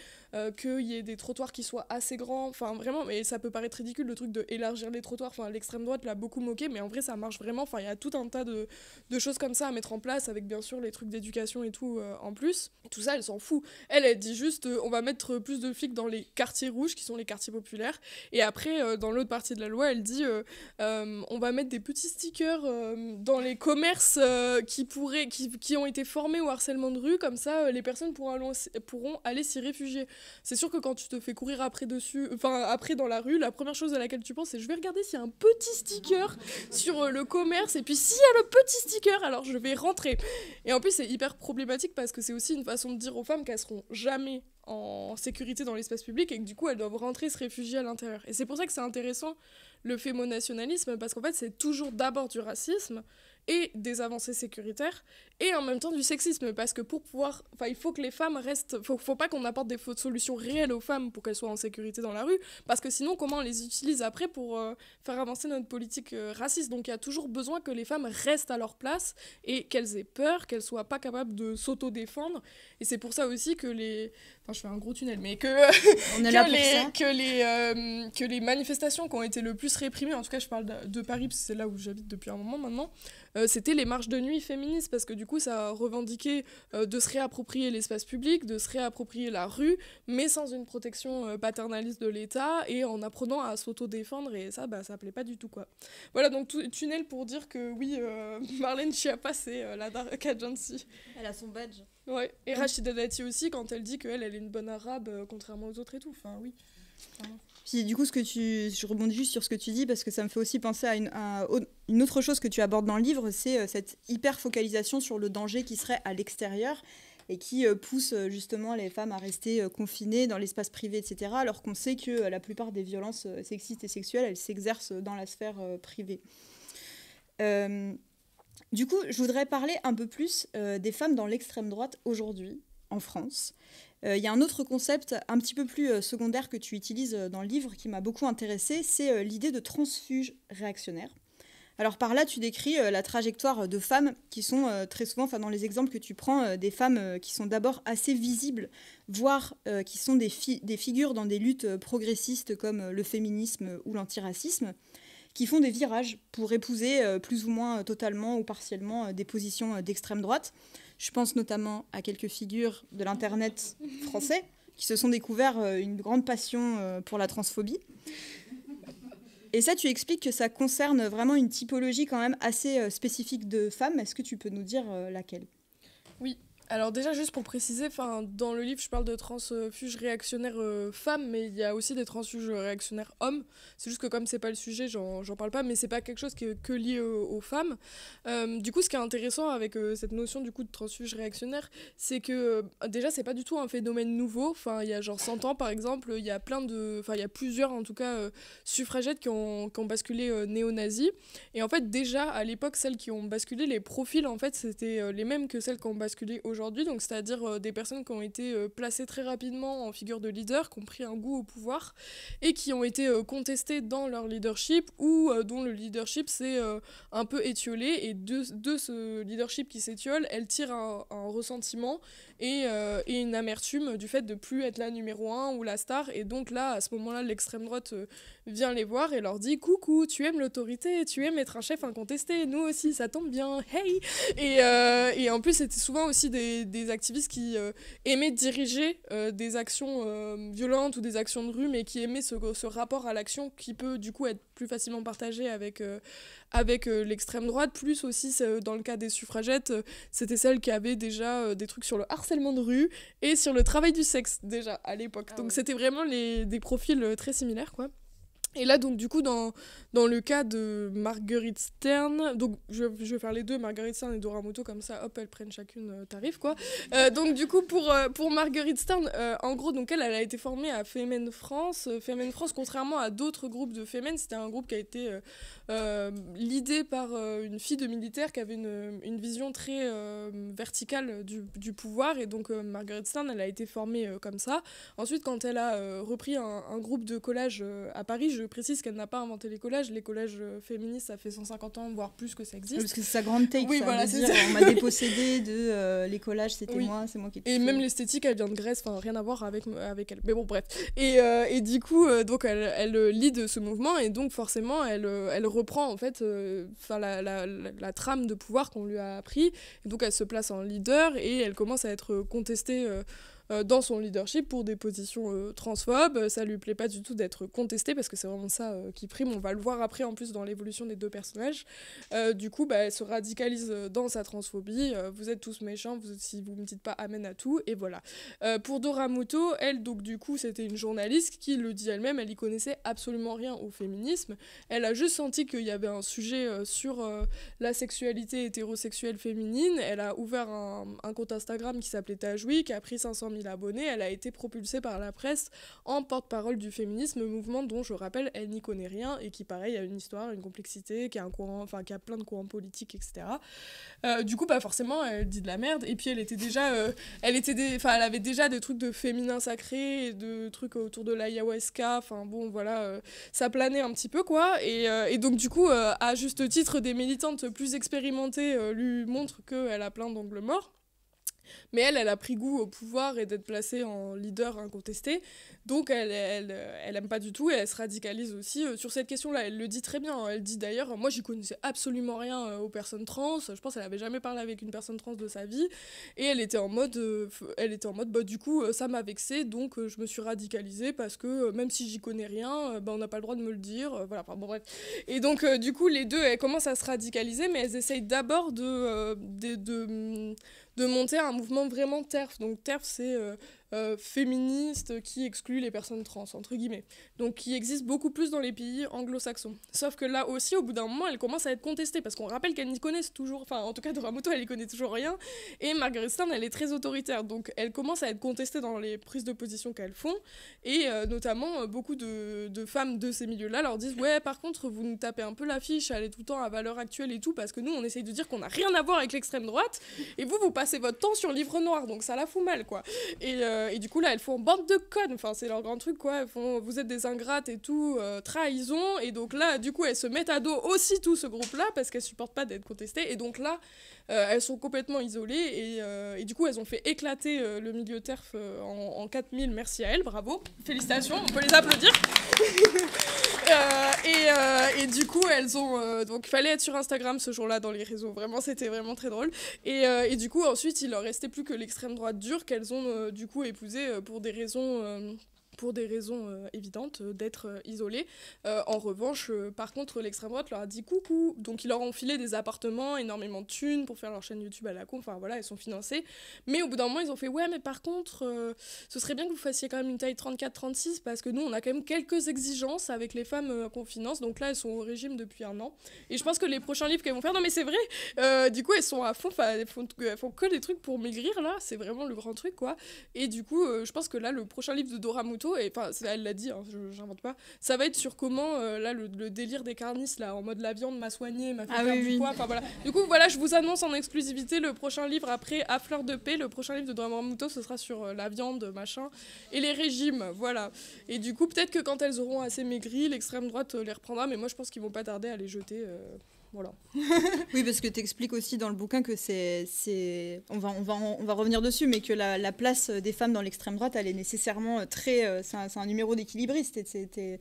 qu'il y ait des trottoirs qui soient assez grands, enfin vraiment. Mais ça peut paraître ridicule le truc de élargir les trottoirs, enfin l'extrême droite l'a beaucoup moqué, mais en vrai ça marche vraiment. Enfin il y a tout un tas de choses comme ça à mettre en place, avec bien sûr les trucs d'éducation et tout en plus. Et tout ça elle s'en fout, elle dit juste on va mettre plus de flics dans les quartiers rouges qui sont les quartiers populaires, et après dans l'autre partie de la loi elle dit on va mettre des petits stickers dans les commerces qui ont été formés au harcèlement de rue, comme ça les personnes pourront aller s'y réfugier. C'est sûr que quand tu te fais courir après dans la rue, la première chose à laquelle tu penses c'est je vais regarder s'il y a un petit sticker sur le commerce, et puis s'il y a le petit sticker, alors je vais rentrer. Et en plus c'est hyper problématique parce que c'est aussi une façon de dire aux femmes qu'elles seront jamais en sécurité dans l'espace public, et que du coup elles doivent rentrer se réfugier à l'intérieur. Et c'est pour ça que c'est intéressant le fémonationalisme, parce qu'en fait c'est toujours d'abord du racisme et des avancées sécuritaires, et en même temps du sexisme, parce que pour pouvoir, il faut que les femmes restent, faut pas qu'on apporte des solutions réelles aux femmes pour qu'elles soient en sécurité dans la rue, parce que sinon comment on les utilise après pour faire avancer notre politique raciste. Donc il y a toujours besoin que les femmes restent à leur place et qu'elles aient peur, qu'elles soient pas capables de s'auto-défendre. Et c'est pour ça aussi que je fais un gros tunnel, mais que les manifestations qui ont été le plus réprimées, en tout cas je parle de Paris parce que c'est là où j'habite depuis un moment maintenant, c'était les marches de nuit féministes, parce que du coup ça a revendiqué de se réapproprier l'espace public, de se réapproprier la rue, mais sans une protection paternaliste de l'État, et en apprenant à s'auto-défendre, et ça plaît pas du tout quoi. Voilà, donc tunnel pour dire que oui, Marlène Schiappa c'est la Dark Agency. Elle a son badge. Ouais, et Rachida Dati aussi, quand elle dit qu'elle est une bonne arabe, contrairement aux autres et tout, enfin oui. Puis du coup, je rebondis juste sur ce que tu dis parce que ça me fait aussi penser à une autre chose que tu abordes dans le livre, c'est cette hyper focalisation sur le danger qui serait à l'extérieur et qui pousse justement les femmes à rester confinées dans l'espace privé, etc. Alors qu'on sait que la plupart des violences sexistes et sexuelles, elles s'exercent dans la sphère privée. Du coup, je voudrais parler un peu plus des femmes dans l'extrême droite aujourd'hui, en France. Il y a un autre concept un petit peu plus secondaire que tu utilises dans le livre qui m'a beaucoup intéressée, c'est l'idée de transfuge réactionnaire. Alors par là, tu décris la trajectoire de femmes qui sont très souvent, dans les exemples que tu prends, des femmes qui sont d'abord assez visibles, voire qui sont des figures dans des luttes progressistes comme le féminisme ou l'antiracisme, qui font des virages pour épouser plus ou moins totalement ou partiellement des positions d'extrême droite. Je pense notamment à quelques figures de l'Internet français qui se sont découverts une grande passion pour la transphobie. Et ça, tu expliques que ça concerne vraiment une typologie quand même assez spécifique de femmes. Est-ce que tu peux nous dire laquelle ? Oui. Alors déjà, juste pour préciser, dans le livre, je parle de transfuges réactionnaires femmes, mais il y a aussi des transfuges réactionnaires hommes. C'est juste que comme c'est pas le sujet, j'en parle pas, mais c'est pas quelque chose qui est que lié aux femmes. Du coup, ce qui est intéressant avec cette notion du coup de transfuge réactionnaire, c'est que déjà, c'est pas du tout un phénomène nouveau. Il y a genre 100 ans, par exemple, il y a plusieurs, en tout cas, suffragettes qui ont basculé néo-nazis. Et en fait, déjà, à l'époque, celles qui ont basculé, les profils, en fait, c'était les mêmes que celles qui ont basculé aujourd'hui, donc c'est-à-dire des personnes qui ont été placées très rapidement en figure de leader, qui ont pris un goût au pouvoir et qui ont été contestées dans leur leadership ou dont le leadership s'est un peu étiolé, et de ce leadership qui s'étiole, elle tire un ressentiment et une amertume du fait de plus être la numéro 1 ou la star, et donc là, à ce moment-là, l'extrême droite vient les voir et leur dit « Coucou, tu aimes l'autorité, tu aimes être un chef incontesté, nous aussi, ça tombe bien, hey !» Et en plus, c'était souvent aussi des activistes qui aimaient diriger des actions violentes ou des actions de rue, mais qui aimaient ce rapport à l'action qui peut du coup être plus facilement partagé avec l'extrême droite. Plus aussi, dans le cas des suffragettes, c'était celles qui avaient déjà des trucs sur le harcèlement de rue et sur le travail du sexe déjà à l'époque. Donc c'était vraiment des profils très similaires, quoi. Et là, donc, du coup, dans le cas de Marguerite Stern, donc je vais faire les deux, Marguerite Stern et Dora Muto, comme ça, hop, elles prennent chacune tarif, quoi. Donc, du coup, pour Marguerite Stern, en gros, donc elle a été formée à Femen France. Femen France, contrairement à d'autres groupes de Femen, c'était un groupe qui a été l'idée par une fille de militaire qui avait une vision très verticale du pouvoir, et donc Marguerite Stern, elle a été formée comme ça. Ensuite, quand elle a repris un groupe de collage à Paris, je précise qu'elle n'a pas inventé les collages féministes, ça fait 150 ans, voire plus que ça existe. Parce que c'est sa grande take, oui, ça, voilà, de dire on m'a dépossédé de les collages, c'était oui. moi, c'est moi qui ai tout et fait. même l'esthétique, elle vient de Grèce, rien à voir avec elle, mais bon, bref. Et du coup, donc elle lead ce mouvement, et donc forcément elle reprend en fait la trame de pouvoir qu'on lui a appris, et donc elle se place en leader et elle commence à être contestée dans son leadership pour des positions transphobes. Ça lui plaît pas du tout d'être contestée, parce que c'est vraiment ça qui prime. On va le voir après en plus dans l'évolution des deux personnages. Du coup, elle se radicalise dans sa transphobie. Vous êtes tous méchants si vous me dites pas amen à tout, et voilà. Pour Dora Muto, elle, donc du coup, c'était une journaliste qui le dit elle-même, elle y connaissait absolument rien au féminisme. Elle a juste senti qu'il y avait un sujet sur la sexualité hétérosexuelle féminine. Elle a ouvert un compte Instagram qui s'appelait Tajoui, qui a pris 500 000 abonnés. Elle a été propulsée par la presse en porte-parole du féminisme, mouvement dont, je rappelle, elle n'y connaît rien, et qui, pareil, a une histoire, une complexité, qui a plein de courants politiques, etc. Du coup, forcément, elle dit de la merde. Et puis elle était déjà, elle avait déjà des trucs de féminin sacré, et de trucs autour de l'ayahuasca. Ça planait un petit peu, quoi. Et donc du coup, à juste titre, des militantes plus expérimentées lui montrent qu'elle a plein d'angles morts. Mais elle a pris goût au pouvoir et d'être placée en leader incontesté, donc elle aime pas du tout, et elle se radicalise aussi sur cette question-là. Elle le dit très bien, elle dit d'ailleurs, moi j'y connaissais absolument rien aux personnes trans, je pense qu'elle avait jamais parlé avec une personne trans de sa vie, et elle était en mode du coup ça m'a vexée, donc je me suis radicalisée, parce que même si j'y connais rien, on n'a pas le droit de me le dire, voilà, bref. Et donc du coup les deux, elles commencent à se radicaliser, mais elles essayent d'abord de monter un mouvement vraiment TERF. Donc TERF, c'est féministe qui exclut les personnes trans, entre guillemets. Donc qui existe beaucoup plus dans les pays anglo-saxons. Sauf que là aussi, au bout d'un moment, elle commence à être contestée, parce qu'on rappelle qu'elle n'y connaissent toujours, enfin en tout cas Dora Muto, elle n'y connaît toujours rien, et Margaret Stern, elle est très autoritaire, donc elle commence à être contestée dans les prises de position qu'elles font, et notamment beaucoup de femmes de ces milieux-là leur disent « Ouais, par contre, vous nous tapez un peu l'affiche, elle est tout le temps à valeur actuelle et tout, parce que nous, on essaye de dire qu'on n'a rien à voir avec l'extrême droite, et vous passez votre temps sur Livre Noir, donc ça la fout mal, quoi. » Et du coup, là, elles font bande de connes, enfin, c'est leur grand truc, quoi. Elles font « Vous êtes des ingrates et tout, trahison », et donc là, du coup, elles se mettent à dos aussi tout ce groupe-là, parce qu'elles supportent pas d'être contestées, et donc là, elles sont complètement isolées, et du coup, elles ont fait éclater le milieu TERF en 4000, merci à elles, bravo, félicitations, on peut les applaudir. Et du coup, elles ont... donc, il fallait être sur Instagram ce jour-là dans les réseaux. Vraiment, c'était vraiment très drôle. Et du coup, ensuite, il leur restait plus que l'extrême droite dure qu'elles ont du coup épousé pour des raisons... évidentes d'être isolées. En revanche, par contre, l'extrême droite leur a dit coucou. Donc, ils leur ont filé des appartements, énormément de thunes pour faire leur chaîne YouTube à la con. Enfin, voilà, elles sont financées. Mais au bout d'un moment, ils ont fait ouais, mais par contre, ce serait bien que vous fassiez quand même une taille 34-36 parce que nous, on a quand même quelques exigences avec les femmes qu'on finance. Donc là, elles sont au régime depuis 1 an. Et je pense que les prochains livres qu'elles vont faire, non, mais c'est vrai, du coup, elles sont à fond. Elles font que des trucs pour maigrir, là. C'est vraiment le grand truc, quoi. Et du coup, je pense que là, le prochain livre de Dora Muto, et enfin elle l'a dit, hein, j'invente pas, ça va être sur comment là le délire des carnistes là en mode la viande m'a soigné, m'a fait perdre du poids, enfin voilà. Du coup voilà, je vous annonce en exclusivité le prochain livre après À fleur de paix, le prochain livre de Dora Muto, ce sera sur la viande machin et les régimes, voilà. Et du coup peut-être que quand elles auront assez maigri, l'extrême droite les reprendra, mais moi je pense qu'ils vont pas tarder à les jeter. Voilà. Oui, parce que tu expliques aussi dans le bouquin que on va revenir dessus, mais que la place des femmes dans l'extrême droite, elle est nécessairement très... c'est un numéro d'équilibriste, t'es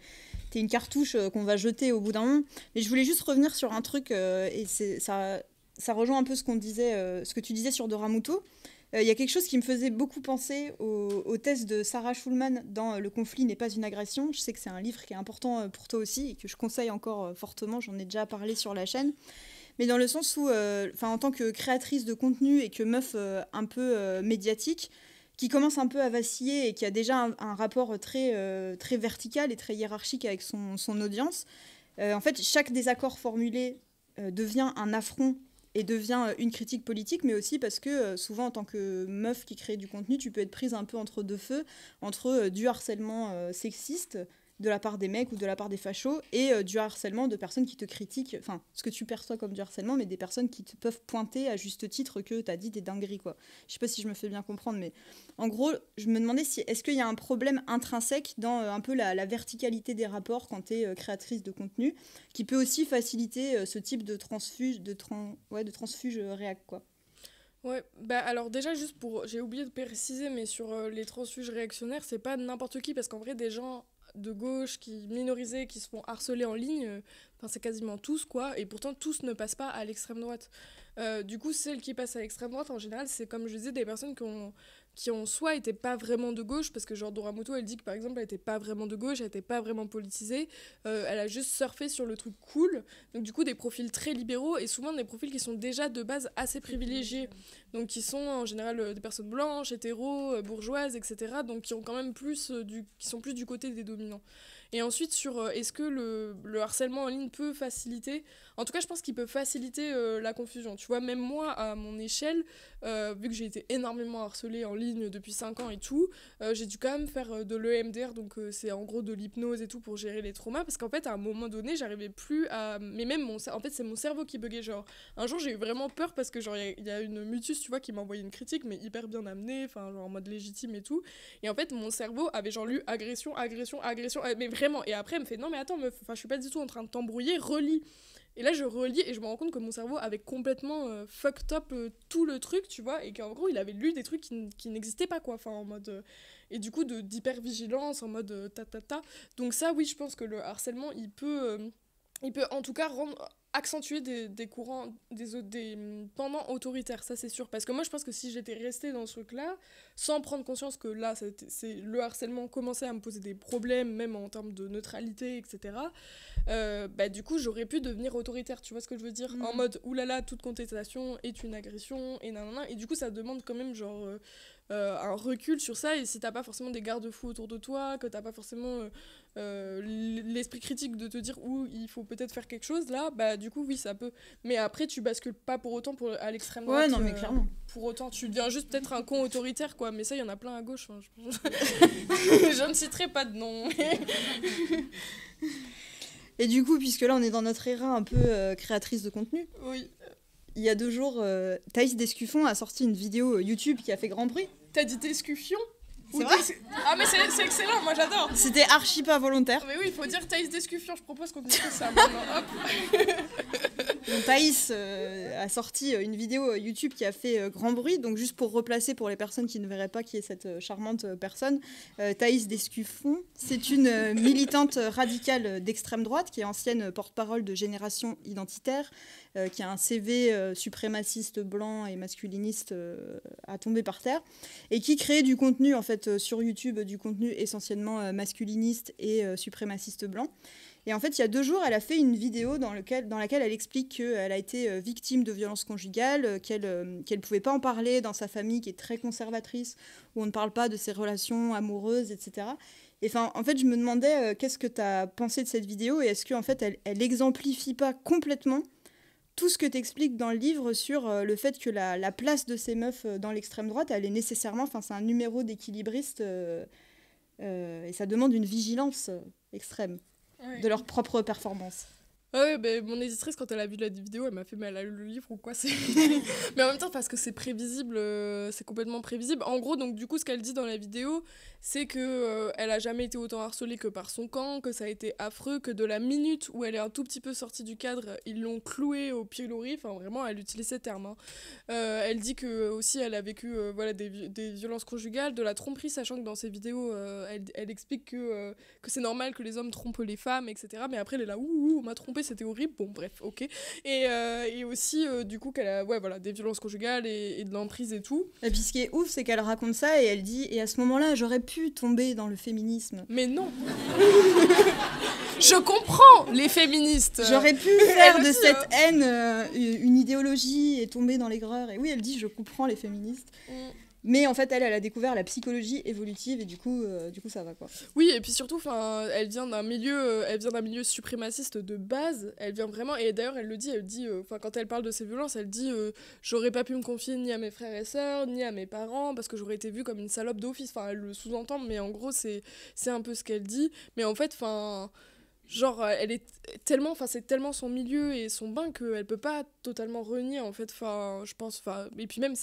une cartouche qu'on va jeter au bout d'un moment. Mais je voulais juste revenir sur un truc, et ça rejoint un peu ce que tu disais sur Dora Muto. Il y a quelque chose qui me faisait beaucoup penser au thèse de Sarah Schulman dans Le conflit n'est pas une agression. Je sais que c'est un livre qui est important pour toi aussi et que je conseille encore fortement, j'en ai déjà parlé sur la chaîne. Mais dans le sens où, en tant que créatrice de contenu et que meuf un peu médiatique, qui commence un peu à vaciller et qui a déjà un rapport très vertical et très hiérarchique avec son audience, en fait, chaque désaccord formulé devient un affront et devient une critique politique, mais aussi parce que souvent en tant que meuf qui crée du contenu, tu peux être prise un peu entre deux feux, entre du harcèlement sexiste de la part des mecs ou de la part des fachos, et du harcèlement de personnes qui te critiquent, enfin, ce que tu perçois comme du harcèlement, mais des personnes qui te peuvent pointer à juste titre que t'as dit des dingueries, quoi. Je sais pas si je me fais bien comprendre, mais en gros, je me demandais est-ce qu'il y a un problème intrinsèque dans un peu la verticalité des rapports quand t'es créatrice de contenu, qui peut aussi faciliter ce type de transfuge réac, quoi. Ouais, bah alors déjà juste j'ai oublié de préciser, mais sur les transfuges réactionnaires, c'est pas n'importe qui, parce qu'en vrai des gens de gauche minorisés qui se font harceler en ligne, c'est quasiment tous, quoi, et pourtant tous ne passent pas à l'extrême droite. Du coup, celles qui passent à l'extrême droite en général, c'est comme je disais, des personnes qui ont soit été pas vraiment de gauche, parce que genre Dora Muto, elle dit que par exemple elle était pas vraiment de gauche, elle était pas vraiment politisée, elle a juste surfé sur le truc cool, donc du coup des profils très libéraux, et souvent des profils qui sont déjà de base assez privilégiés, donc qui sont en général des personnes blanches, hétéros, bourgeoises, etc., donc qui ont quand même qui sont plus du côté des dominants. Et ensuite, sur est-ce que le harcèlement en ligne peut faciliter... En tout cas, je pense qu'il peut faciliter la confusion. Tu vois, même moi, à mon échelle, vu que j'ai été énormément harcelée en ligne depuis 5 ans et tout, j'ai dû quand même faire de l'EMDR, donc c'est en gros de l'hypnose et tout pour gérer les traumas, parce qu'en fait, à un moment donné, j'arrivais plus à... Mais même, en fait, c'est mon cerveau qui buguait, genre... Un jour, j'ai eu vraiment peur parce que, genre, il y a une mutus, tu vois, qui m'a envoyé une critique, mais hyper bien amenée, enfin, genre en mode légitime et tout. Et en fait, mon cerveau avait genre lu agression, mais vraiment. Et après, elle me fait non, mais attends, meuf, je suis pas du tout en train de t'embrouiller, relis. Et là, je relis et je me rends compte que mon cerveau avait complètement fucked up tout le truc, tu vois, et qu'en gros, il avait lu des trucs qui n'existaient pas, quoi, enfin, en mode... et du coup, d'hyper-vigilance, en mode ta. Donc ça, oui, je pense que le harcèlement, il peut en tout cas accentuer des courants, des pendant autoritaires, ça c'est sûr. Parce que moi je pense que si j'étais restée dans ce truc-là, sans prendre conscience que là, le harcèlement commençait à me poser des problèmes, même en termes de neutralité, etc., du coup j'aurais pu devenir autoritaire, tu vois ce que je veux dire, en mode oulala, toute contestation est une agression, et nanana, et du coup ça demande quand même genre... un recul sur ça, et si t'as pas forcément des garde-fous autour de toi, que t'as pas forcément l'esprit critique de te dire où il faut peut-être faire quelque chose, là, bah du coup oui ça peut, mais après tu bascules pas pour autant à l'extrême droite. Ouais, non mais clairement. Pour autant, tu deviens juste peut-être un con autoritaire, quoi, mais ça il y en a plein à gauche, hein, je ne citerai pas de nom. Et du coup, puisque là on est dans notre ère un peu créatrice de contenu, Oui. il y a 2 jours, Thaïs Descuffon a sorti une vidéo YouTube qui a fait grand bruit. T'as dit Descuffion? C'est vrai? Ah mais c'est excellent, moi j'adore. C'était archi pas volontaire. Mais oui, il faut dire Thaïs Descuffion, je propose qu'on dise ça maintenant. Hop. Donc, Thaïs a sorti une vidéo YouTube qui a fait grand bruit. Donc juste pour replacer pour les personnes qui ne verraient pas qui est cette charmante personne, Thaïs Descuffon, c'est une militante radicale d'extrême droite qui est ancienne porte-parole de Génération Identitaire, qui a un CV suprémaciste blanc et masculiniste à tomber par terre, et qui crée du contenu en fait sur YouTube, du contenu essentiellement masculiniste et suprémaciste blanc. Et en fait, il y a 2 jours, elle a fait une vidéo dans laquelle elle explique qu'elle a été victime de violences conjugales, qu'elle ne pouvait pas en parler dans sa famille qui est très conservatrice, où on ne parle pas de ses relations amoureuses, etc. Et en fait, je me demandais qu'est-ce que tu as pensé de cette vidéo, et est-ce qu'en fait, elle exemplifie pas complètement tout ce que tu expliques dans le livre sur le fait que la place de ces meufs dans l'extrême droite, elle est nécessairement, c'est un numéro d'équilibriste, et ça demande une vigilance extrême. Ouais. De leur propre performance. Ah ouais, bah, mon éditrice, quand elle a vu la vidéo, elle m'a fait, mais elle a lu le livre ou quoi, c'est... Mais en même temps, parce que c'est prévisible, c'est complètement prévisible. En gros, donc du coup, ce qu'elle dit dans la vidéo, c'est que elle a jamais été autant harcelée que par son camp, que ça a été affreux, que de la minute où elle est un tout petit peu sortie du cadre, ils l'ont clouée au pilori, enfin vraiment, elle utilise ces termes. Hein. Elle dit que aussi, elle a vécu voilà, des violences conjugales, de la tromperie, sachant que dans ses vidéos, elle explique que c'est normal que les hommes trompent les femmes, etc. Mais après, elle est là, ouh, on m'a trompé, c'était horrible, bon bref, ok. Et aussi, du coup, qu'elle a voilà, des violences conjugales et de l'emprise et tout. Et puis ce qui est ouf, c'est qu'elle raconte ça et elle dit, et à ce moment-là, j'aurais pu tomber dans le féminisme. Mais non. Je comprends les féministes. J'aurais pu faire de cette haine une idéologie et tomber dans l'aigreur. Et oui, elle dit, je comprends les féministes. Mais en fait, elle a découvert la psychologie évolutive et du coup ça va, quoi. Oui, et puis surtout, elle vient d'un milieu suprémaciste de base. Elle vient vraiment, et d'ailleurs, elle dit, quand elle parle de ces violences, elle dit, j'aurais pas pu me confier ni à mes frères et sœurs, ni à mes parents, parce que j'aurais été vue comme une salope d'office. Enfin, elle le sous-entend, mais en gros, c'est un peu ce qu'elle dit. Mais en fait, genre, elle est tellement, c'est tellement son milieu et son bain qu'elle peut pas totalement renier, en fait, je pense, et puis même,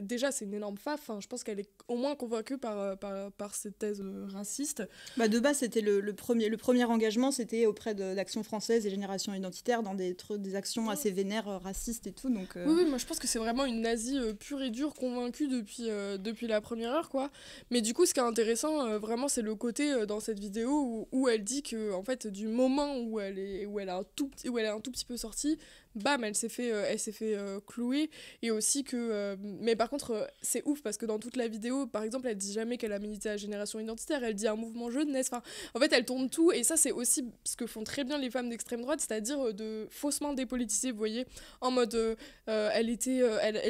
déjà, c'est une énorme je pense qu'elle est au moins convaincue par cette thèse raciste. Bah de base, c'était le premier engagement, c'était auprès d'Action française et Génération Identitaire dans des actions assez vénères, racistes et tout, donc... Oui, moi je pense que c'est vraiment une nazie pure et dure, convaincue depuis la première heure, quoi. Mais du coup, ce qui est intéressant, vraiment, c'est le côté dans cette vidéo où elle dit que, en fait, du moment où elle est un tout petit peu sortie, bam, elle s'est fait clouer. Et aussi que mais par contre c'est ouf parce que dans toute la vidéo, par exemple, elle dit jamais qu'elle a milité à Génération Identitaire, elle dit un mouvement jeunesse, en fait elle tourne tout, et ça c'est aussi ce que font très bien les femmes d'extrême droite, c'est-à-dire de faussement dépolitiser, vous voyez, en mode elle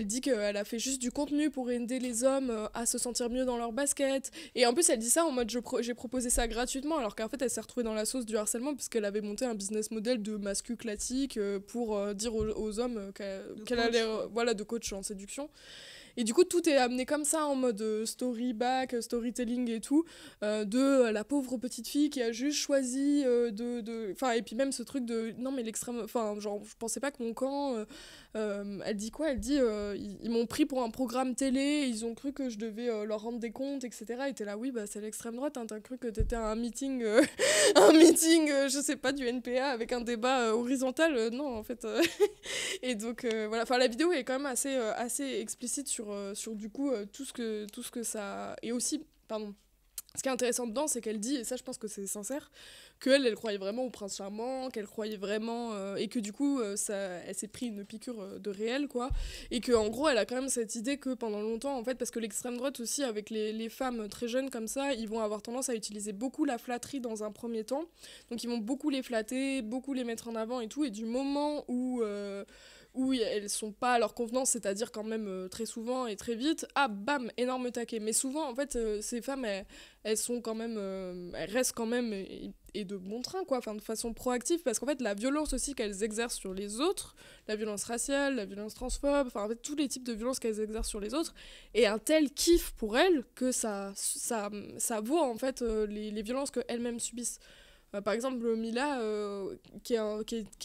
dit qu'elle a fait juste du contenu pour aider les hommes à se sentir mieux dans leur basket, et en plus elle dit ça en mode j'ai proposé ça gratuitement, alors qu'en fait elle s'est retrouvée dans la sauce du harcèlement puisqu'elle avait monté un business model de mascu classique pour dire aux hommes qu'elle a l'air de coach en séduction. Et du coup, tout est amené comme ça, en mode storytelling et tout, de la pauvre petite fille qui a juste choisi et puis même ce truc de... Non, mais l'extrême... genre, je pensais pas que mon camp... elle dit quoi ? Elle dit ils m'ont pris pour un programme télé, ils ont cru que je devais leur rendre des comptes, etc. Et t'es là, oui, bah c'est l'extrême droite, hein, t'as cru que t'étais à un meeting, je sais pas, du NPA avec un débat horizontal, non, en fait. Et donc, voilà, la vidéo est quand même assez explicite sur du coup tout ce que ça... Et aussi, pardon, ce qui est intéressant dedans, c'est qu'elle dit, et ça je pense que c'est sincère, qu'elle croyait vraiment au prince charmant, qu'elle croyait vraiment... et que du coup, elle s'est pris une piqûre de réel, quoi. Et qu'en gros, elle a quand même cette idée que pendant longtemps, en fait, parce que l'extrême droite aussi, avec les femmes très jeunes comme ça, ils vont avoir tendance à utiliser beaucoup la flatterie dans un premier temps. Donc ils vont beaucoup les flatter, beaucoup les mettre en avant et tout. Et du moment où où elles sont pas à leur convenance, c'est-à-dire quand même très souvent et très vite, ah bam, énorme taquet. Mais souvent, en fait, ces femmes, elles sont quand même, elles restent quand même et de bon train, quoi, enfin de façon proactive, parce qu'en fait, la violence aussi qu'elles exercent sur les autres, la violence raciale, la violence transphobe, enfin en fait, tous les types de violences qu'elles exercent sur les autres, et un tel kiff pour elles que ça vaut en fait les violences qu'elles-mêmes subissent. Par exemple, Mila, qui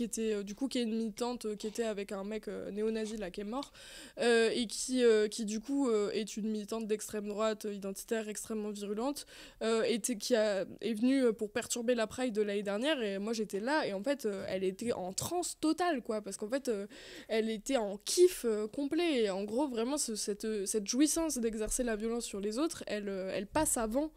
était du coup qui est une militante qui était avec un mec néo-nazi là qui est mort et qui du coup est une militante d'extrême droite identitaire extrêmement virulente est venue pour perturber la Pride de l'année dernière et moi j'étais là et en fait elle était en transe totale quoi parce qu'en fait elle était en kiff complet et en gros vraiment cette jouissance d'exercer la violence sur les autres elle passe avant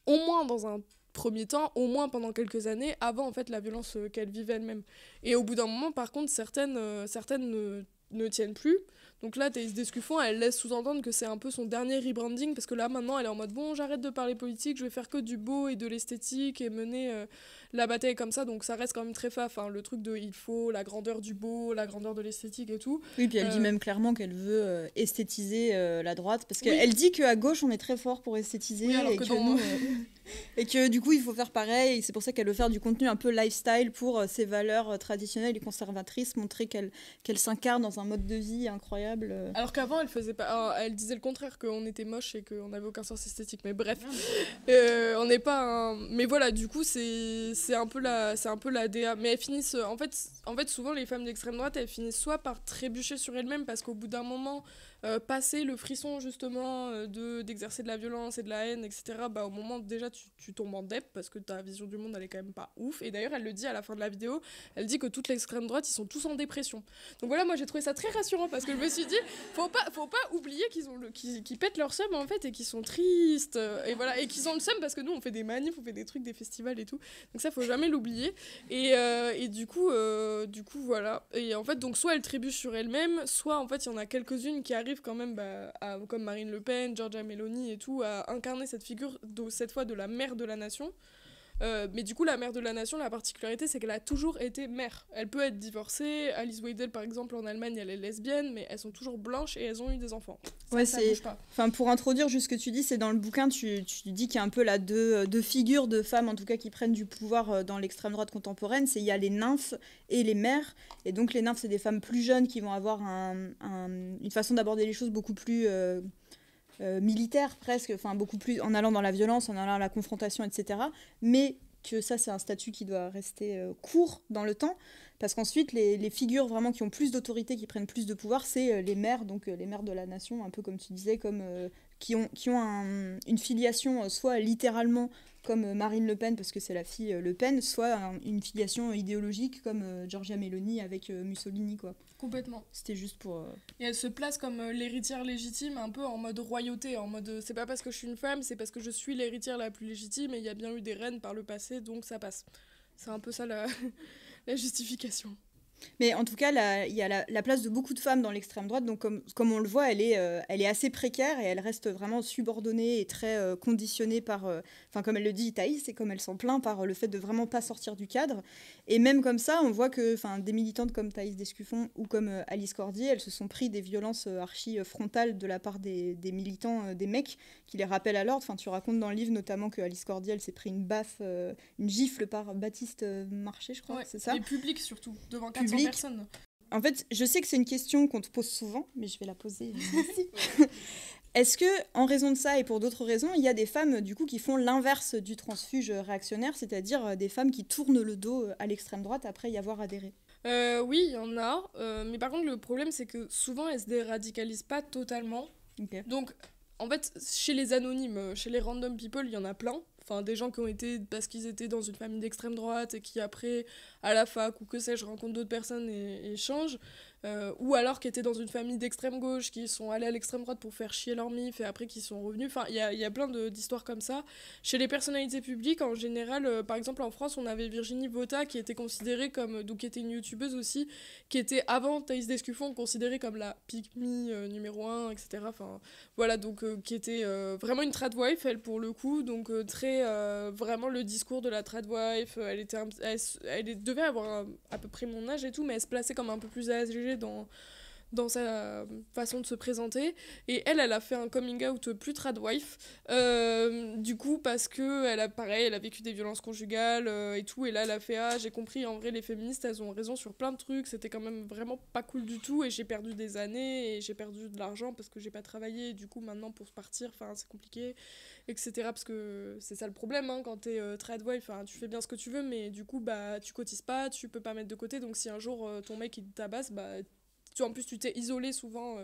au moins dans un premier temps, au moins pendant quelques années, avant en fait la violence qu'elle vivait elle-même. Et au bout d'un moment, par contre, certaines ne tiennent plus. Donc là, Thaïs Descuffon, elle laisse sous-entendre que c'est un peu son dernier rebranding, parce que là, maintenant, elle est en mode, bon, j'arrête de parler politique, je vais faire que du beau et de l'esthétique, et mener la bataille comme ça, donc ça reste quand même très faf, hein, le truc de, il faut la grandeur du beau, la grandeur de l'esthétique et tout. Oui, puis elle dit même clairement qu'elle veut esthétiser la droite, parce qu'elle dit qu'à gauche, on est très fort pour esthétiser, oui, alors et que nous... et que du coup, il faut faire pareil, et c'est pour ça qu'elle veut faire du contenu un peu lifestyle pour ses valeurs traditionnelles et conservatrices, montrer qu'elle s'incarne dans un mode de vie incroyable. Alors qu'avant, elle faisait pas. Alors, elle disait le contraire, qu'on était moche et qu'on n'avait aucun sens esthétique. Mais bref, on n'est pas un... Mais voilà, du coup, c'est un peu la DA. Mais elles finissent... En fait, souvent, les femmes d'extrême droite, elles finissent soit par trébucher sur elles-mêmes parce qu'au bout d'un moment... passer le frisson justement d'exercer de la violence et de la haine, etc., bah, au moment déjà tu tombes en dep parce que ta vision du monde elle est quand même pas ouf. Et d'ailleurs elle le dit à la fin de la vidéo, elle dit que toute l'extrême droite ils sont tous en dépression. Donc voilà, moi j'ai trouvé ça très rassurant parce que je me suis dit faut pas oublier qu'ils pètent leur seum en fait et qu'ils sont tristes et voilà, et qu'ils ont le seum parce que nous on fait des manifs, on fait des trucs, des festivals et tout, donc ça faut jamais l'oublier. Et du coup voilà, et en fait donc soit elle trébuche sur elle-même, soit en fait il y en a quelques-unes qui arrivent quand même comme Marine Le Pen, Giorgia Meloni et tout, à incarner cette figure cette fois de la mère de la nation. Mais du coup la mère de la nation, la particularité c'est qu'elle a toujours été mère. Elle peut être divorcée, Alice Weidel par exemple en Allemagne elle est lesbienne, mais elles sont toujours blanches et elles ont eu des enfants. Ça bouge pas. Enfin, pour introduire juste ce que tu dis, c'est dans le bouquin tu dis qu'il y a un peu là deux figures de femmes en tout cas qui prennent du pouvoir dans l'extrême droite contemporaine. Il y a les nymphes et les mères, et donc les nymphes c'est des femmes plus jeunes qui vont avoir une façon d'aborder les choses beaucoup plus militaire presque, enfin beaucoup plus en allant dans la violence, en allant à la confrontation, etc. Mais que ça c'est un statut qui doit rester court dans le temps, parce qu'ensuite les figures vraiment qui ont plus d'autorité, qui prennent plus de pouvoir, c'est les mères, donc les mères de la nation, un peu comme tu disais, comme qui ont une filiation soit littéralement comme Marine Le Pen parce que c'est la fille Le Pen, soit une filiation idéologique comme Giorgia Meloni avec Mussolini quoi. Complètement. C'était juste pour... Et elle se place comme l'héritière légitime, un peu en mode royauté, en mode c'est pas parce que je suis une femme, c'est parce que je suis l'héritière la plus légitime et il y a bien eu des reines par le passé, donc ça passe. C'est un peu ça la justification. Mais en tout cas, il y a la place de beaucoup de femmes dans l'extrême droite, donc comme on le voit, elle est assez précaire et elle reste vraiment subordonnée et très conditionnée par, comme elle le dit Thaïs, et comme elle s'en plaint, par le fait de vraiment pas sortir du cadre. Et même comme ça, on voit que des militantes comme Thaïs Descuffon ou comme Alice Cordier, elles se sont pris des violences archi frontales de la part des militants, des mecs, qui les rappellent à l'ordre. Tu racontes dans le livre notamment que Alice Cordier, elle s'est pris une baffe, une gifle par Baptiste Marché, je crois, ouais, c'est ça. Et public surtout, devant 400 personnes. En fait, je sais que c'est une question qu'on te pose souvent, mais je vais la poser ici. Est-ce que, en raison de ça et pour d'autres raisons, il y a des femmes du coup qui font l'inverse du transfuge réactionnaire, c'est-à-dire des femmes qui tournent le dos à l'extrême droite après y avoir adhéré? Oui, il y en a, mais par contre le problème c'est que souvent elles se déradicalisent pas totalement. Okay. Donc en fait, chez les anonymes, chez les random people, il y en a plein. Enfin, des gens qui ont été parce qu'ils étaient dans une famille d'extrême droite et qui après, à la fac ou que sais-je, rencontrent d'autres personnes et changent. Ou alors qui étaient dans une famille d'extrême gauche, qui sont allés à l'extrême droite pour faire chier leur mif et après qui sont revenus. Enfin, il y a plein d'histoires comme ça. Chez les personnalités publiques, en général, par exemple en France, on avait Virginie Vota qui était considérée comme, donc qui était une youtubeuse aussi, qui était avant Thaïs Descuffon considérée comme la pick me numéro 1, etc. Enfin, voilà, donc qui était vraiment une tradwife, elle pour le coup, donc très vraiment le discours de la tradwife. Elle devait avoir à peu près mon âge et tout, mais elle se plaçait comme un peu plus âgée changé dans sa façon de se présenter. Et elle a fait un coming out plus tradwife, du coup, parce que elle a vécu des violences conjugales et tout, et là elle a fait j'ai compris, en vrai les féministes elles ont raison sur plein de trucs, c'était quand même vraiment pas cool du tout, et j'ai perdu des années et j'ai perdu de l'argent parce que j'ai pas travaillé, et du coup maintenant pour se partir c'est compliqué, etc. Parce que c'est ça le problème, hein, quand t'es tradwife, tu fais bien ce que tu veux, mais du coup tu cotises pas, tu peux pas mettre de côté, donc si un jour ton mec il te tabasse, en plus tu t'es isolée souvent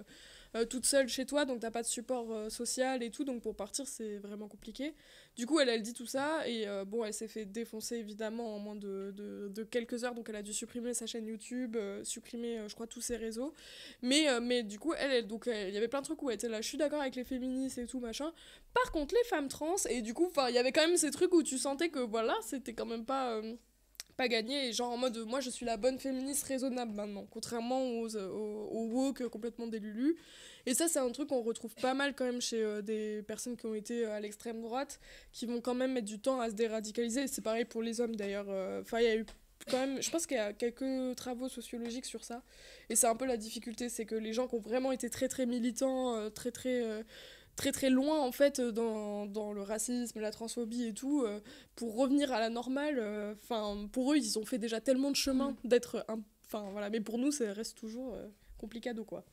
toute seule chez toi, donc t'as pas de support social et tout, donc pour partir c'est vraiment compliqué. Du coup elle dit tout ça, et elle s'est fait défoncer évidemment en moins de quelques heures, donc elle a dû supprimer sa chaîne YouTube, supprimer je crois tous ses réseaux, mais du coup il y avait plein de trucs où elle était là, je suis d'accord avec les féministes et tout machin, par contre les femmes trans, et du coup il y avait quand même ces trucs où tu sentais que voilà, c'était quand même pas gagné, et genre en mode moi je suis la bonne féministe raisonnable maintenant, contrairement aux woke complètement délulus. Et ça c'est un truc qu'on retrouve pas mal quand même chez des personnes qui ont été à l'extrême droite, qui vont quand même mettre du temps à se déradicaliser, et c'est pareil pour les hommes d'ailleurs. Il y a eu quand même, je pense qu'il y a quelques travaux sociologiques sur ça, et c'est un peu la difficulté, c'est que les gens qui ont vraiment été très très militants, très très loin en fait dans le racisme, la transphobie et tout, pour revenir à la normale, pour eux ils ont fait déjà tellement de chemin d'être voilà, mais pour nous ça reste toujours complicado quoi.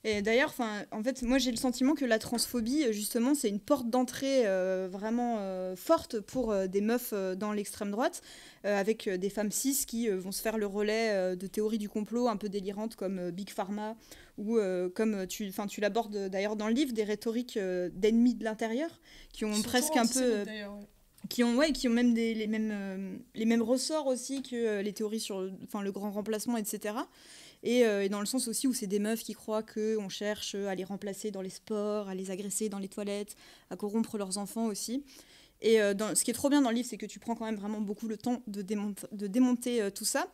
Et d'ailleurs, en fait, moi j'ai le sentiment que la transphobie, justement, c'est une porte d'entrée vraiment forte pour des meufs dans l'extrême droite, avec des femmes cis qui vont se faire le relais de théories du complot un peu délirantes comme Big Pharma, ou comme tu l'abordes d'ailleurs dans le livre, des rhétoriques d'ennemis de l'intérieur, qui ont presque un peu... qui ont même les mêmes ressorts aussi que les théories sur le grand remplacement, etc. Et dans le sens aussi où c'est des meufs qui croient qu'on cherche à les remplacer dans les sports, à les agresser dans les toilettes, à corrompre leurs enfants aussi. Et ce qui est trop bien dans le livre, c'est que tu prends quand même vraiment beaucoup le temps de démonter tout ça.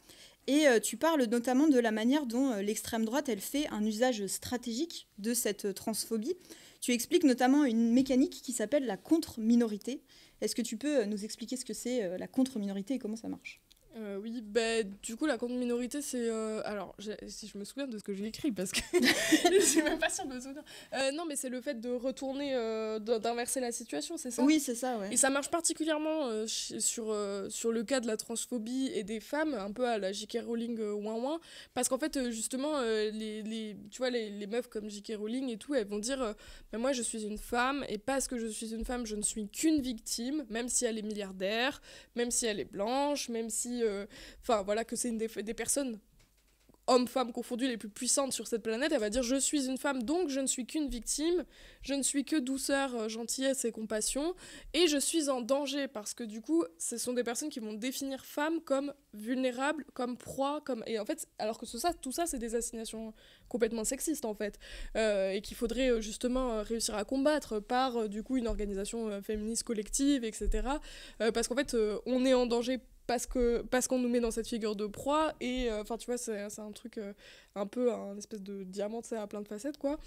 Et tu parles notamment de la manière dont l'extrême droite, elle fait un usage stratégique de cette transphobie. Tu expliques notamment une mécanique qui s'appelle la contre-minorité. Est-ce que tu peux nous expliquer ce que c'est la contre-minorité et comment ça marche ? Oui, du coup, la contre-minorité, c'est... alors, si je me souviens de ce que j'ai écrit, parce que je suis même pas sûre de me souvenir. Non, mais c'est le fait de retourner, d'inverser la situation, c'est ça ? Oui, c'est ça, ouais. Et ça marche particulièrement sur le cas de la transphobie et des femmes, un peu à la J.K. Rowling ouin-ouin, parce qu'en fait, justement, tu vois, les meufs comme J.K. Rowling et tout, elles vont dire mais moi, je suis une femme, et parce que je suis une femme, je ne suis qu'une victime, même si elle est milliardaire, même si elle est blanche, même si... voilà, que c'est une des personnes hommes-femmes confondues les plus puissantes sur cette planète. Elle va dire je suis une femme, donc je ne suis qu'une victime, je ne suis que douceur, gentillesse et compassion, et je suis en danger, parce que du coup ce sont des personnes qui vont définir femme comme vulnérable, comme proie, et en fait, alors que tout ça c'est des assignations complètement sexistes en fait, et qu'il faudrait justement réussir à combattre par du coup une organisation féministe collective, etc. Parce qu'en fait on est en danger parce qu'on nous met dans cette figure de proie, et tu vois, c'est un truc un peu un espèce de diamant, à plein de facettes quoi,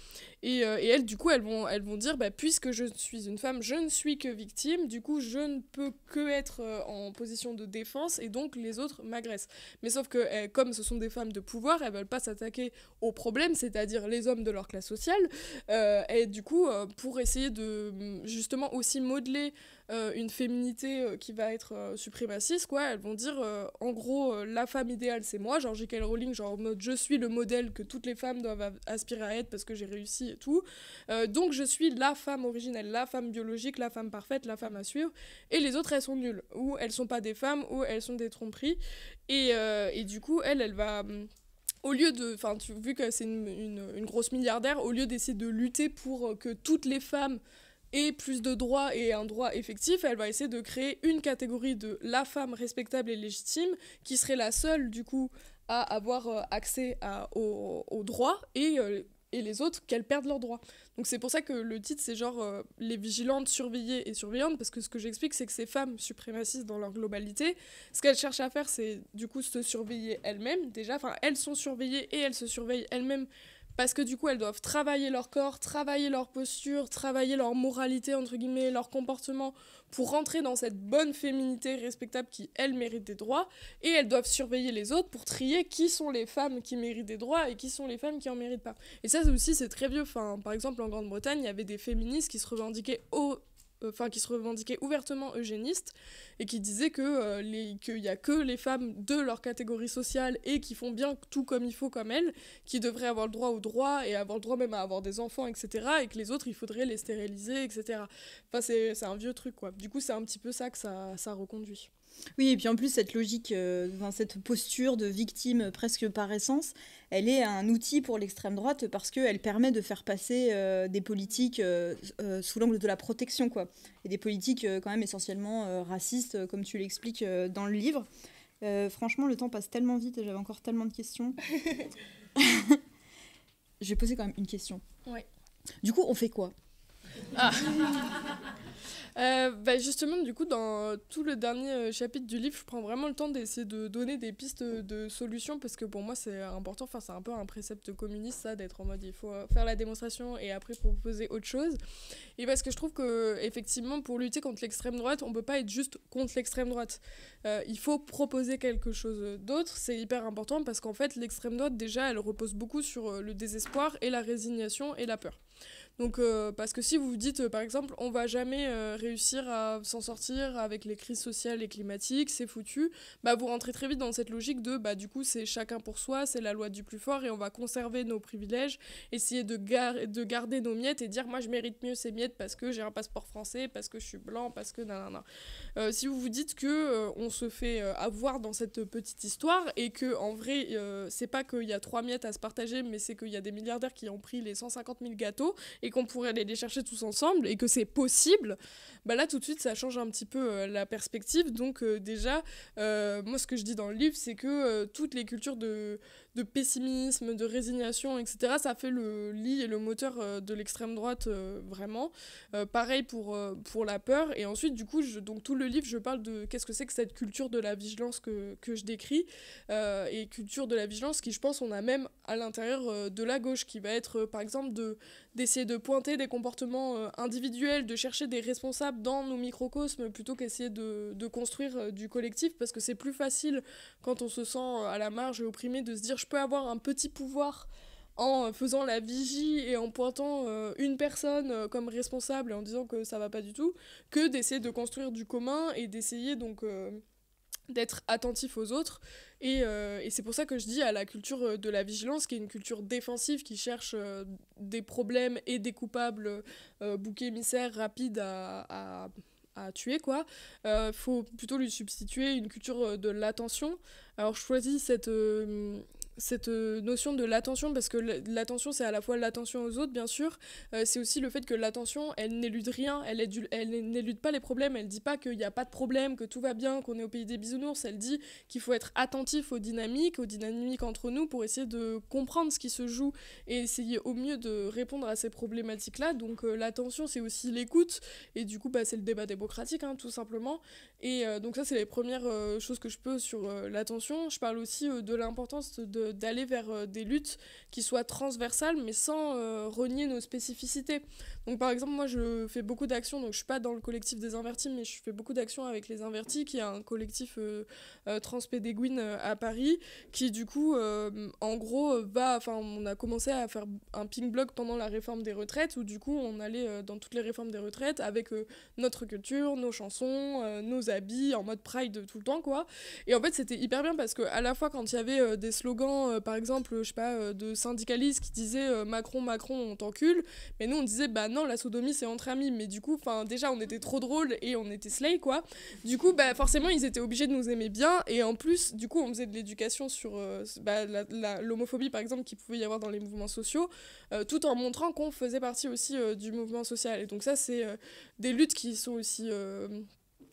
et elles du coup elles vont dire puisque je suis une femme, je ne suis que victime, du coup je ne peux que être en position de défense, et donc les autres m'agressent. Mais sauf que comme ce sont des femmes de pouvoir, elles veulent pas s'attaquer au problème, c'est-à-dire les hommes de leur classe sociale, et du coup pour essayer de justement aussi modeler une féminité qui va être suprémaciste quoi, elles vont dire en gros la femme idéale c'est moi, genre J.K. Rowling, genre en mode je suis le modèle que toutes les femmes doivent aspirer à être parce que j'ai réussi et tout, donc je suis la femme originelle, la femme biologique, la femme parfaite, la femme à suivre, et les autres elles sont nulles, ou elles sont pas des femmes, ou elles sont des tromperies, et du coup elle va... au lieu de, vu que c'est une grosse milliardaire, au lieu d'essayer de lutter pour que toutes les femmes aient plus de droits et un droit effectif, elle va essayer de créer une catégorie de la femme respectable et légitime, qui serait la seule, du coup, à avoir accès aux droits, et les autres, qu'elles perdent leurs droits. Donc c'est pour ça que le titre, c'est genre les vigilantes, surveillées et surveillantes, parce que ce que j'explique, c'est que ces femmes suprémacistes dans leur globalité, ce qu'elles cherchent à faire, c'est du coup se surveiller elles-mêmes, déjà, elles sont surveillées et elles se surveillent elles-mêmes parce que du coup elles doivent travailler leur corps, travailler leur posture, travailler leur moralité entre guillemets, leur comportement pour rentrer dans cette bonne féminité respectable qui elle mérite des droits, et elles doivent surveiller les autres pour trier qui sont les femmes qui méritent des droits et qui sont les femmes qui en méritent pas. Et ça aussi c'est très vieux, enfin, par exemple en Grande-Bretagne il y avait des féministes qui se revendiquaient ouvertement eugénistes et qui disaient qu'il n'y a que les femmes de leur catégorie sociale et qui font bien tout comme il faut comme elles, qui devraient avoir le droit aux droits et avoir le droit même à avoir des enfants, etc. Et que les autres, il faudrait les stériliser, etc. Enfin, c'est un vieux truc, quoi. Du coup, c'est un petit peu ça que ça reconduit. Oui, et puis en plus, cette logique, cette posture de victime presque par essence, elle est un outil pour l'extrême droite parce qu'elle permet de faire passer des politiques sous l'angle de la protection, quoi. Et des politiques quand même essentiellement racistes, comme tu l'expliques dans le livre. Franchement, le temps passe tellement vite et j'avais encore tellement de questions. Je vais poser quand même une question. Ouais. Du coup, on fait quoi? Justement, du coup, dans tout le dernier chapitre du livre, je prends vraiment le temps d'essayer de donner des pistes de solutions parce que pour moi, c'est important. Enfin, c'est un peu un précepte communiste, ça, d'être en mode il faut faire la démonstration et après proposer autre chose. Et parce que je trouve que, effectivement, pour lutter contre l'extrême droite, on peut pas être juste contre l'extrême droite. Il faut proposer quelque chose d'autre. C'est hyper important parce qu'en fait, l'extrême droite, déjà, elle repose beaucoup sur le désespoir et la résignation et la peur. Donc, parce que si vous vous dites, par exemple, on va jamais réussir à s'en sortir avec les crises sociales et climatiques, c'est foutu, bah vous rentrez très vite dans cette logique de, bah du coup, c'est chacun pour soi, c'est la loi du plus fort et on va conserver nos privilèges, essayer de garder nos miettes et dire, moi je mérite mieux ces miettes parce que j'ai un passeport français, parce que je suis blanc, parce que nanana. Si vous vous dites que on se fait avoir dans cette petite histoire et que en vrai, c'est pas qu'il y a 3 miettes à se partager, mais c'est qu'il y a des milliardaires qui ont pris les 150 000 gâteaux et qu'on pourrait aller les chercher tous ensemble et que c'est possible, bah là tout de suite ça change un petit peu la perspective. Donc déjà, moi ce que je dis dans le livre, c'est que toutes les cultures de pessimisme, de résignation, etc., ça fait le lit et le moteur de l'extrême droite, vraiment. Pareil pour la peur. Et ensuite, du coup, donc tout le livre, je parle de qu'est-ce que c'est que cette culture de la vigilance que je décris. Et culture de la vigilance qui, je pense, on a même à l'intérieur de la gauche, qui va être, par exemple, d'essayer de pointer des comportements individuels, de chercher des responsables dans nos microcosmes, plutôt qu'essayer de construire du collectif, parce que c'est plus facile, quand on se sent à la marge et opprimé, de se dire je peux avoir un petit pouvoir en faisant la vigie et en pointant une personne comme responsable et en disant que ça va pas du tout, que d'essayer de construire du commun et d'essayer donc d'être attentif aux autres. Et c'est pour ça que je dis à la culture de la vigilance, qui est une culture défensive qui cherche des problèmes et des coupables boucs émissaires rapides à tuer, quoi. Faut plutôt lui substituer une culture de l'attention. Alors je choisis cette notion de l'attention parce que l'attention, c'est à la fois l'attention aux autres, bien sûr, c'est aussi le fait que l'attention, elle n'élude rien, elle n'élude pas les problèmes, elle dit pas qu'il n'y a pas de problème, que tout va bien, qu'on est au pays des bisounours, elle dit qu'il faut être attentif aux dynamiques entre nous pour essayer de comprendre ce qui se joue et essayer au mieux de répondre à ces problématiques-là. Donc l'attention, c'est aussi l'écoute, et du coup, bah, c'est le débat démocratique, hein, tout simplement. Et donc ça, c'est les premières choses que je peux sur l'attention. Je parle aussi de l'importance d'aller vers des luttes qui soient transversales, mais sans renier nos spécificités. Donc par exemple, moi, je fais beaucoup d'actions, donc je suis pas dans le collectif des Invertis, mais je fais beaucoup d'actions avec les Invertis, qui est un collectif transpédéguine à Paris, qui du coup, en gros, on a commencé à faire un pink blog pendant la réforme des retraites, où du coup, on allait dans toutes les réformes des retraites avec notre culture, nos chansons, nos habits, en mode pride tout le temps, quoi. Et en fait, c'était hyper bien parce que à la fois, quand il y avait des slogans, par exemple, je sais pas, de syndicalistes qui disaient Macron, Macron, on t'encule, mais nous, on disait, bah non, la sodomie, c'est entre amis. Mais du coup, déjà, on était trop drôles et on était slay, quoi. Du coup, bah, forcément, ils étaient obligés de nous aimer bien. Et en plus, du coup, on faisait de l'éducation sur l'homophobie, par exemple, qu'il pouvait y avoir dans les mouvements sociaux, tout en montrant qu'on faisait partie aussi du mouvement social. Et donc ça, c'est des luttes qui sont aussi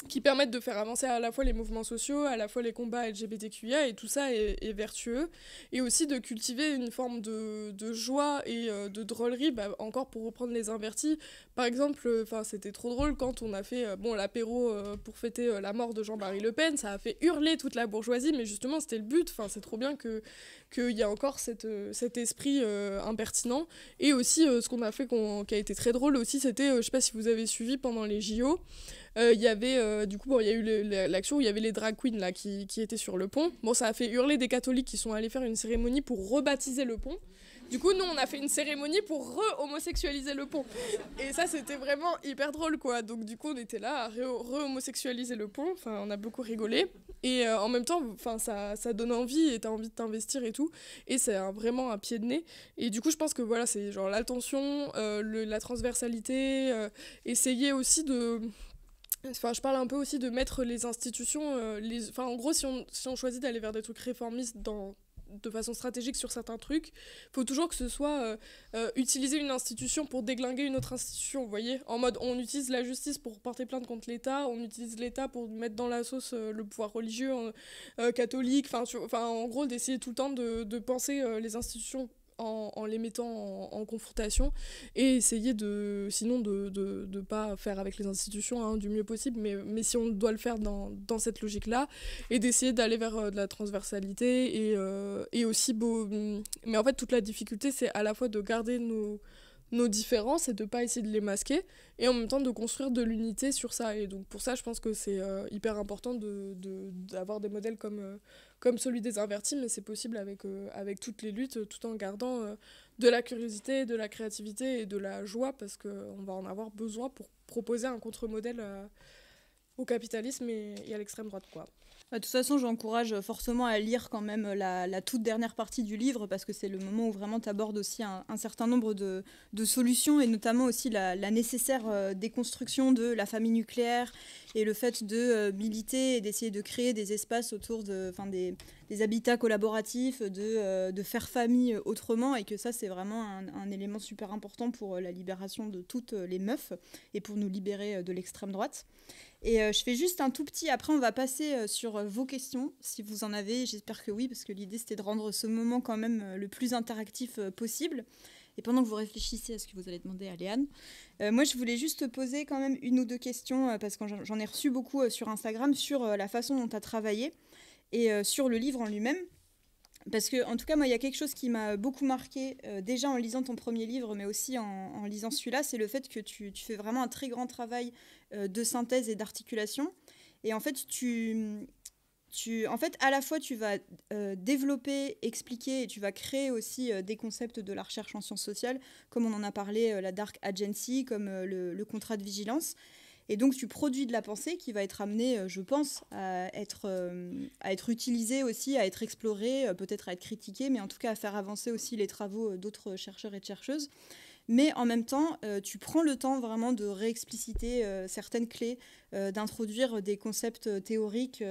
qui permettent de faire avancer à la fois les mouvements sociaux, à la fois les combats LGBTQIA, et tout ça est vertueux. Et aussi de cultiver une forme de joie et de drôlerie, bah, encore pour reprendre les invertis. Par exemple, c'était trop drôle quand on a fait l'apéro pour fêter la mort de Jean-Marie Le Pen, ça a fait hurler toute la bourgeoisie, mais justement c'était le but, c'est trop bien qu'il y a encore cet esprit impertinent. Et aussi, ce qu'on a fait qui a été très drôle aussi, c'était, je sais pas si vous avez suivi pendant les JO, il y avait il y a eu l'action où il y avait les drag queens là qui étaient sur le pont. Bon, ça a fait hurler des catholiques qui sont allés faire une cérémonie pour rebaptiser le pont. Du coup, nous, on a fait une cérémonie pour re-homosexualiser le pont. Et ça, c'était vraiment hyper drôle, quoi. Donc, du coup, on était là à re-homosexualiser le pont. Enfin, on a beaucoup rigolé. Et en même temps, ça donne envie et t'as envie de t'investir et tout. Et c'est vraiment un pied de nez. Et du coup, je pense que voilà, c'est genre l'attention, la transversalité, essayer aussi de... Enfin, je parle un peu aussi de mettre les institutions... en gros, si on choisit d'aller vers des trucs réformistes de façon stratégique sur certains trucs, il faut toujours que ce soit utiliser une institution pour déglinguer une autre institution, vous voyez, en mode on utilise la justice pour porter plainte contre l'État, on utilise l'État pour mettre dans la sauce le pouvoir religieux catholique, en gros d'essayer tout le temps de penser les institutions en les mettant en confrontation et essayer sinon de pas faire avec les institutions du mieux possible, mais si on doit le faire dans cette logique-là, et d'essayer d'aller vers de la transversalité et aussi mais en fait toute la difficulté c'est à la fois de garder nos différences et de pas essayer de les masquer et en même temps de construire de l'unité sur ça. Et donc pour ça je pense que c'est hyper important d'avoir des modèles comme celui des invertis, mais c'est possible avec toutes les luttes tout en gardant de la curiosité, de la créativité et de la joie, parce qu'on va en avoir besoin pour proposer un contre-modèle au capitalisme et à l'extrême droite, quoi. De toute façon, j'encourage fortement à lire quand même la toute dernière partie du livre, parce que c'est le moment où vraiment tu abordes aussi un certain nombre de solutions, et notamment aussi la nécessaire déconstruction de la famille nucléaire et le fait de militer et d'essayer de créer des espaces autour des habitats collaboratifs, de faire famille autrement, et que ça c'est vraiment un élément super important pour la libération de toutes les meufs et pour nous libérer de l'extrême droite. Et je fais juste un tout petit... Après, on va passer sur vos questions, si vous en avez. J'espère que oui, parce que l'idée, c'était de rendre ce moment quand même le plus interactif possible. Et pendant que vous réfléchissez à ce que vous allez demander à Léane, moi, je voulais juste poser quand même une ou deux questions, parce que j'en ai reçu beaucoup sur Instagram, sur la façon dont tu as travaillé et sur le livre en lui-même. Parce que, en tout cas, moi, il y a quelque chose qui m'a beaucoup marqué, déjà en lisant ton premier livre, mais aussi en lisant celui-là, c'est le fait que tu fais vraiment un très grand travail de synthèse et d'articulation. Et en fait, à la fois, tu vas développer, expliquer, et tu vas créer aussi des concepts de la recherche en sciences sociales, comme on en a parlé, la Dark Agency, comme le contrat de vigilance. Et donc, tu produis de la pensée qui va être amenée, je pense, à être utilisée aussi, à être explorée, peut-être à être critiquée, mais en tout cas à faire avancer aussi les travaux d'autres chercheurs et de chercheuses. Mais en même temps, tu prends le temps vraiment de réexpliciter certaines clés, d'introduire des concepts théoriques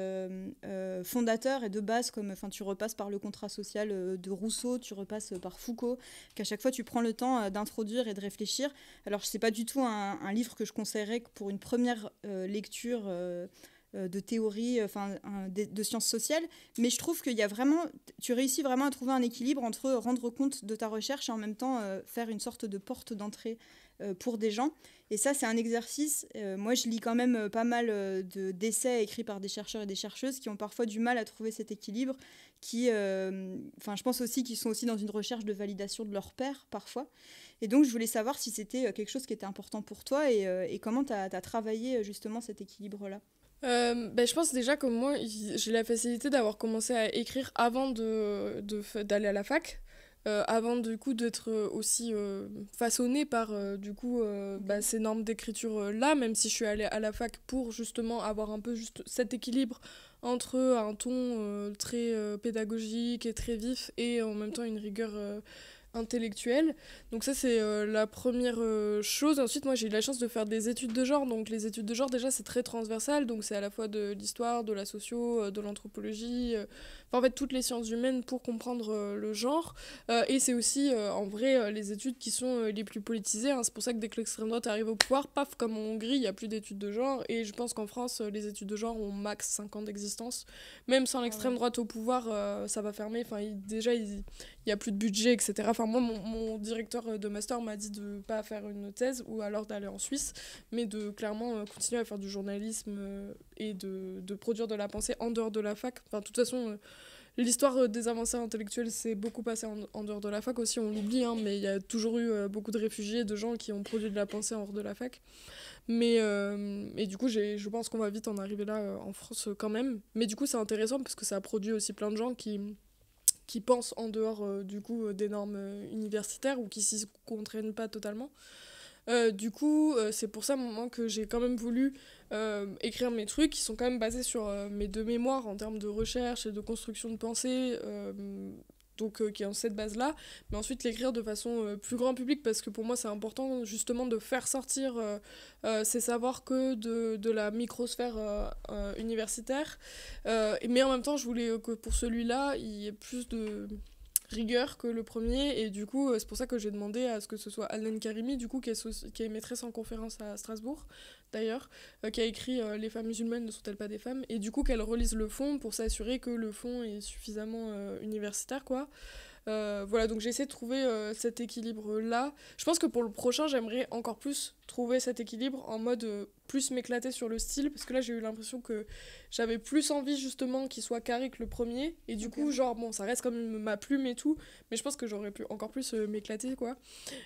fondateurs et de base, comme tu repasses par le contrat social de Rousseau, tu repasses par Foucault, qu'à chaque fois tu prends le temps d'introduire et de réfléchir. Alors, ce n'est pas du tout un livre que je conseillerais pour une première lecture de théorie, de sciences sociales, mais je trouve qu'il y a vraiment, tu réussis vraiment à trouver un équilibre entre rendre compte de ta recherche et en même temps faire une sorte de porte d'entrée pour des gens. Et ça, c'est un exercice. Moi, je lis quand même pas mal d'essais écrits par des chercheurs et des chercheuses qui ont parfois du mal à trouver cet équilibre, je pense aussi qu'ils sont aussi dans une recherche de validation de leur pairs parfois. Et donc, je voulais savoir si c'était quelque chose qui était important pour toi et comment tu as travaillé justement cet équilibre-là. Je pense déjà que moi j'ai la facilité d'avoir commencé à écrire avant d'aller à la fac, avant du coup d'être aussi façonnée par ces normes d'écriture là, même si je suis allée à la fac pour justement avoir un peu juste cet équilibre entre un ton très pédagogique et très vif et en même temps une rigueur intellectuelle. Donc ça, c'est la première chose. Ensuite, moi, j'ai eu la chance de faire des études de genre. Donc les études de genre, déjà, c'est très transversal. Donc c'est à la fois de l'histoire, de la socio, de l'anthropologie, enfin, en fait, toutes les sciences humaines pour comprendre le genre. Et c'est aussi, en vrai, les études qui sont les plus politisées, hein. C'est pour ça que dès que l'extrême droite arrive au pouvoir, paf, comme en Hongrie, il n'y a plus d'études de genre. Et je pense qu'en France, les études de genre ont max 5 ans d'existence. Même sans l'extrême droite au pouvoir, ça va fermer. Enfin, déjà, il n'y a plus de budget, etc. Enfin, moi, mon directeur de master m'a dit de ne pas faire une thèse ou alors d'aller en Suisse, mais de clairement continuer à faire du journalisme et de produire de la pensée en dehors de la fac. Enfin, de toute façon, l'histoire des avancées intellectuelles s'est beaucoup passée en dehors de la fac aussi, on l'oublie, hein, mais il y a toujours eu beaucoup de réfugiés, de gens qui ont produit de la pensée en dehors de la fac. Mais et du coup, je pense qu'on va vite en arriver là en France quand même. Mais du coup, c'est intéressant parce que ça a produit aussi plein de gens qui pensent en dehors du coup des normes universitaires ou qui s'y contraignent pas totalement. Du coup, c'est pour ça moi, que j'ai quand même voulu écrire mes trucs qui sont quand même basés sur mes deux mémoires en termes de recherche et de construction de pensée, donc qui ont cette base-là, mais ensuite l'écrire de façon plus grand public parce que pour moi c'est important justement de faire sortir ces savoirs que de la microsphère universitaire. Mais en même temps, je voulais que pour celui-là, il y ait plus de rigueur que le premier, et du coup c'est pour ça que j'ai demandé à ce que ce soit Alan Karimi, du coup qui est maîtresse en conférence à Strasbourg d'ailleurs, qui a écrit Les femmes musulmanes ne sont-elles pas des femmes, et du coup qu'elle relise le fond pour s'assurer que le fond est suffisamment universitaire quoi. Voilà, donc j'ai essayé de trouver cet équilibre-là. Je pense que pour le prochain, j'aimerais encore plus trouver cet équilibre en mode plus m'éclater sur le style, parce que là, j'ai eu l'impression que j'avais plus envie justement qu'il soit carré que le premier, et du coup, genre, bon, ça reste comme ma plume et tout, mais je pense que j'aurais pu encore plus m'éclater, quoi.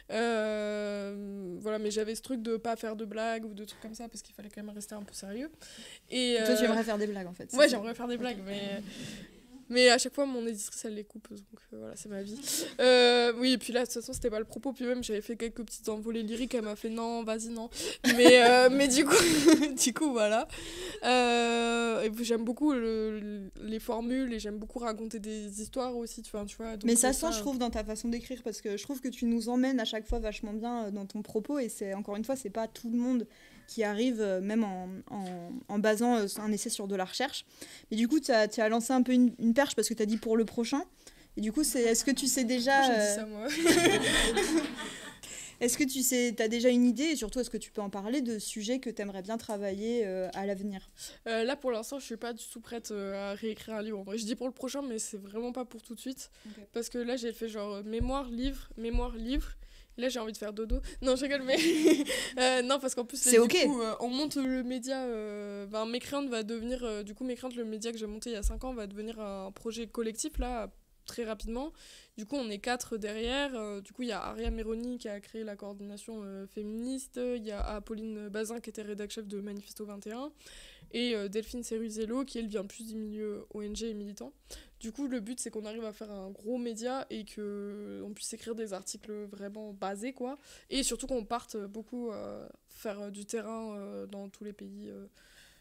Voilà, mais j'avais ce truc de pas faire de blagues ou de trucs comme ça, parce qu'il fallait quand même rester un peu sérieux. Et toi, tu aimerais faire des blagues, en fait. Ouais, j'aimerais faire des blagues, mais à chaque fois, mon éditrice, elle les coupe, donc voilà, c'est ma vie. Oui, et puis là, de toute façon, c'était pas le propos. Puis même, j'avais fait quelques petites envolées lyriques, elle m'a fait non, vas-y, non. Mais du coup, du coup, voilà. Et puis, j'aime beaucoup les formules et j'aime beaucoup raconter des histoires aussi, tu vois. Donc, mais ça sent, je trouve, dans ta façon d'écrire, parce que je trouve que tu nous emmènes à chaque fois vachement bien dans ton propos, et c'est, encore une fois, c'est pas tout le monde qui arrive, même en basant un essai sur de la recherche. Mais du coup, tu as lancé un peu une perche, parce que tu as dit pour le prochain. Et du coup, est-ce que tu sais déjà... J'ai dit ça, moi. Est-ce que tu sais, t'as déjà une idée, et surtout, est-ce que tu peux en parler de sujets que tu aimerais bien travailler à l'avenir ? Là, pour l'instant, je suis pas du tout prête à réécrire un livre. En vrai, je dis pour le prochain, mais c'est vraiment pas pour tout de suite. Okay. Parce que là, j'ai fait genre mémoire, livre. Là, j'ai envie de faire dodo. Non, je rigole, mais... non, parce qu'en plus, là, du coup, on monte le média... Mécréante va devenir... du coup, Mécréante, le média que j'ai monté il y a 5 ans, va devenir un projet collectif, là, très rapidement. Du coup, on est 4 derrière. Du coup, il y a Aria Meroni qui a créé la coordination féministe. Il y a Apolline Bazin qui était rédac-chef de Manifesto 21. Et Delphine Ceruzello qui, elle, vient plus du milieu ONG et militant. Du coup, le but, c'est qu'on arrive à faire un gros média et qu'on puisse écrire des articles vraiment basés, quoi. Et surtout qu'on parte beaucoup faire du terrain dans tous les pays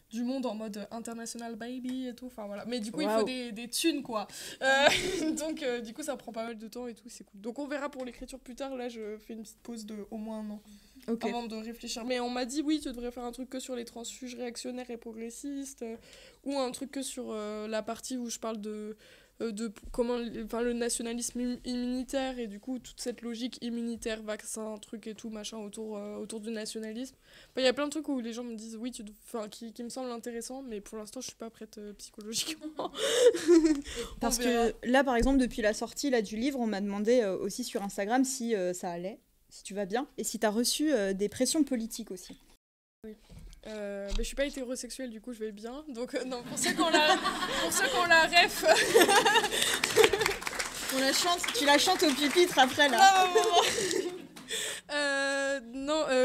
du monde en mode international baby et tout. Enfin, voilà. Mais du coup, il faut des thunes, quoi. Donc, du coup, ça prend pas mal de temps et tout, c'est cool. Donc, on verra pour l'écriture plus tard. Là, je fais une petite pause de au moins 1 an. Okay. Avant de réfléchir. Mais on m'a dit, oui, tu devrais faire un truc que sur les transfuges réactionnaires et progressistes, ou un truc que sur la partie où je parle de comment, le nationalisme immunitaire et du coup toute cette logique immunitaire, vaccin, truc et tout, machin, autour du nationalisme. Il y a plein de trucs où les gens me disent, oui, qui me semblent intéressants, mais pour l'instant, je suis pas prête psychologiquement. Parce que là, par exemple, depuis la sortie là, du livre, on m'a demandé aussi sur Instagram si ça allait, si tu vas bien, et si tu as reçu des pressions politiques aussi. Oui. Je suis pas hétérosexuelle, du coup je vais bien. Donc non, pour ceux qu'on la ref. Tu la chantes au pupitre après là.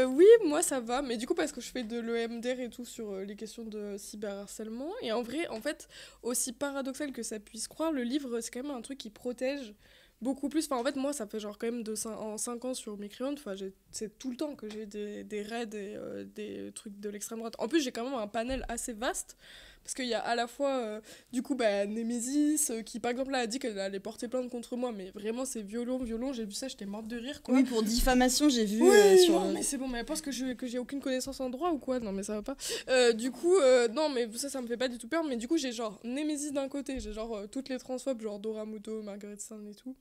Oui, moi ça va, mais du coup parce que je fais de l'EMDR et tout sur les questions de cyberharcèlement, et en vrai, en fait, aussi paradoxal que ça puisse croire, le livre c'est quand même un truc qui protège beaucoup plus. Enfin, en fait, moi, ça fait genre quand même en 5 ans sur Mécréante, c'est tout le temps que j'ai des raids et des trucs de l'extrême droite. En plus, j'ai quand même un panel assez vaste, Parce qu'il y a à la fois, du coup, Némésis, qui par exemple là a dit qu'elle allait porter plainte contre moi, mais vraiment c'est violent, j'ai vu ça, j'étais morte de rire, quoi. Oui, pour diffamation, j'ai vu Oui, sur... non, mais c'est bon, mais elle pense que j'ai aucune connaissance en droit ou quoi? Non, mais ça va pas. Du coup, non, mais ça me fait pas du tout peur, mais du coup, j'ai genre Némésis d'un côté, j'ai genre toutes les transphobes, genre Dora Muto, Margaret Stern et tout.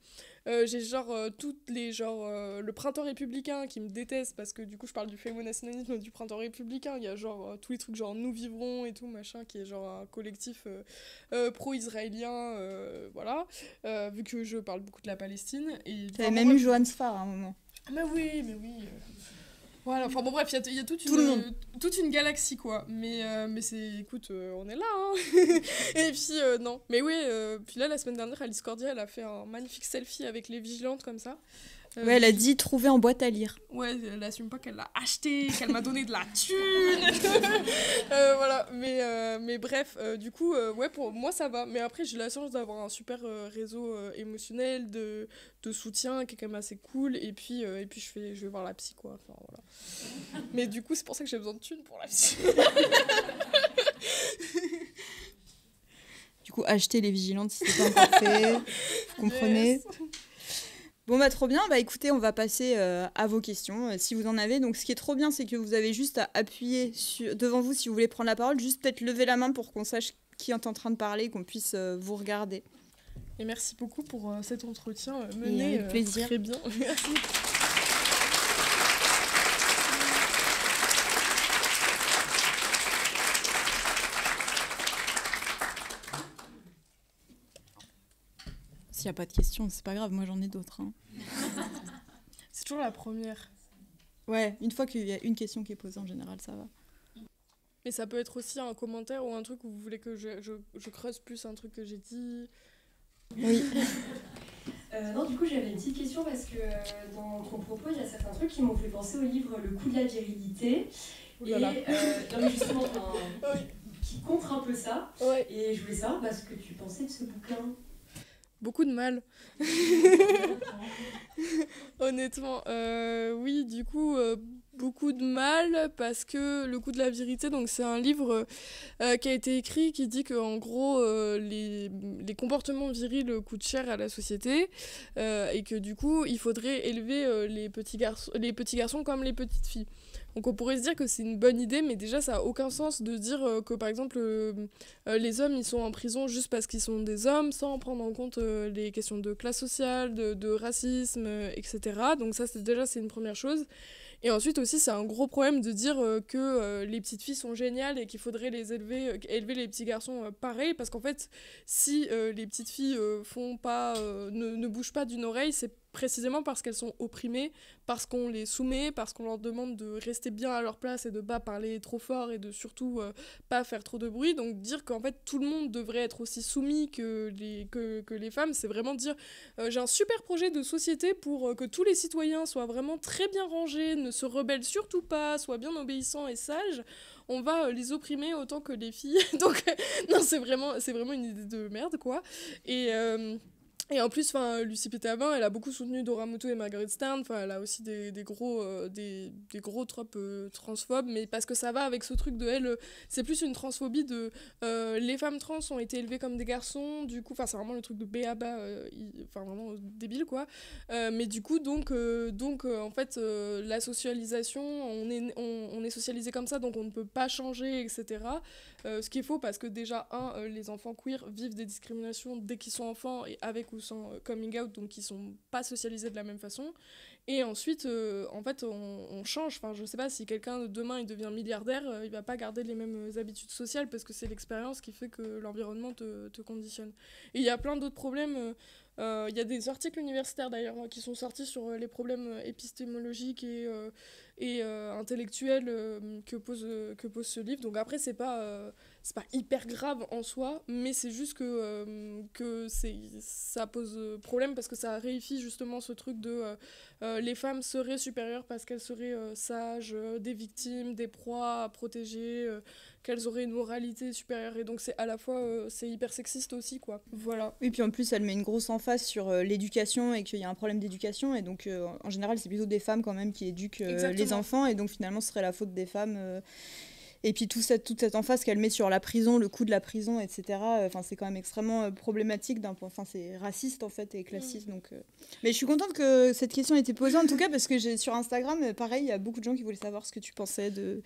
J'ai genre toutes les le printemps républicain qui me déteste parce que du coup je parle du fémonationalisme du printemps républicain, il y a genre tous les trucs genre Nous Vivrons et tout machin qui est genre un collectif pro-israélien, voilà, vu que je parle beaucoup de la Palestine. Et t'avais même eu Johan Sfar à un moment. Mais oui. Voilà, enfin bon bref, il y a toute une galaxie quoi, mais écoute, on est là, hein. Et puis non, mais oui, puis là la semaine dernière Alice Cordia elle a fait un magnifique selfie avec les vigilantes comme ça. Ouais, elle a dit trouver en boîte à lire. Ouais, elle assume pas qu'elle l'a acheté, qu'elle m'a donné de la thune. Voilà, mais bref, du coup, ouais, pour moi ça va. Mais après, j'ai la chance d'avoir un super réseau émotionnel, de soutien qui est quand même assez cool. Et puis je vais voir la psy, quoi. Enfin, voilà. Mais du coup, c'est pour ça que j'ai besoin de thunes pour la psy. Du coup, achetez les vigilantes si c'est pas encore fait. Vous comprenez ? Yes. Bon trop bien, écoutez, on va passer à vos questions, si vous en avez. Donc ce qui est trop bien, c'est que vous avez juste à appuyer devant vous si vous voulez prendre la parole, juste peut-être lever la main pour qu'on sache qui est en train de parler, qu'on puisse vous regarder. Et merci beaucoup pour cet entretien mené avec plaisir. Très bien. Merci. S'il n'y a pas de questions, c'est pas grave, moi j'en ai d'autres. Hein. C'est toujours la première. Ouais, une fois qu'il y a une question qui est posée, en général, ça va. Mais ça peut être aussi un commentaire ou un truc où vous voulez que je creuse plus un truc que j'ai dit. Oui. Non, du coup, j'avais une petite question parce que dans ton propos, il y a certains trucs qui m'ont fait penser au livre Le coût de la virilité. Non, mais justement, oui. Qui contre un peu ça. Ouais. Et je voulais savoir ce que tu pensais de ce bouquin. Beaucoup de mal. Honnêtement, oui, du coup, beaucoup de mal parce que Le coût de la virilité, donc c'est un livre qui a été écrit qui dit qu'en gros, les comportements virils coûtent cher à la société et que du coup, il faudrait élever les petits garçons comme les petites filles. Donc on pourrait se dire que c'est une bonne idée, mais déjà ça n'a aucun sens de dire que par exemple les hommes ils sont en prison juste parce qu'ils sont des hommes, sans prendre en compte les questions de classe sociale, de racisme, etc. Donc ça c'est une première chose. Et ensuite aussi c'est un gros problème de dire que les petites filles sont géniales et qu'il faudrait élever les petits garçons pareil, parce qu'en fait si les petites filles ne bougent pas d'une oreille, c'est précisément parce qu'elles sont opprimées, parce qu'on les soumet, parce qu'on leur demande de rester bien à leur place et de pas parler trop fort et de surtout pas faire trop de bruit. Donc dire qu'en fait tout le monde devrait être aussi soumis que les femmes, c'est vraiment dire j'ai un super projet de société pour que tous les citoyens soient vraiment très bien rangés, ne se rebellent surtout pas, soient bien obéissants et sages. On va les opprimer autant que les filles. Donc non, c'est vraiment une idée de merde, quoi. Et en plus, Lucie Pétavin, elle a beaucoup soutenu Dora Muto et Margaret Stern. Elle a aussi des gros tropes transphobes, mais parce que ça va avec ce truc de elle, c'est plus une transphobie de les femmes trans ont été élevées comme des garçons, du coup, c'est vraiment le truc de béaba, vraiment débile, quoi. Mais du coup, donc en fait, la socialisation, on est socialisé comme ça, donc on ne peut pas changer, etc. Ce qui est faux parce que déjà, les enfants queer vivent des discriminations dès qu'ils sont enfants et avec ou sans coming out, donc ils sont pas socialisés de la même façon. Et ensuite, en fait, on change. Je sais pas, si quelqu'un demain il devient milliardaire, il va pas garder les mêmes habitudes sociales parce que c'est l'expérience qui fait que l'environnement te conditionne. Et il y a plein d'autres problèmes. Il y a des articles universitaires d'ailleurs qui sont sortis sur les problèmes épistémologiques et intellectuels que pose ce livre. Donc après, c'est pas hyper grave en soi, mais c'est juste que ça pose problème parce que ça réifie justement ce truc de les femmes seraient supérieures parce qu'elles seraient sages, des victimes, des proies à protéger, qu'elles auraient une moralité supérieure, et donc c'est à la fois c'est hyper sexiste aussi, quoi. Voilà. Oui, puis en plus elle met une grosse emphase sur l'éducation et qu'il y a un problème d'éducation, et donc en général c'est plutôt des femmes quand même qui éduquent les enfants, et donc finalement ce serait la faute des femmes. Et puis toute cette emphase qu'elle met sur la prison, le coût de la prison, etc. Enfin, c'est quand même extrêmement problématique d'un point. Enfin, c'est raciste en fait et classiste. Donc, mais je suis contente que cette question ait été posée en tout cas parce que sur Instagram, pareil, il y a beaucoup de gens qui voulaient savoir ce que tu pensais de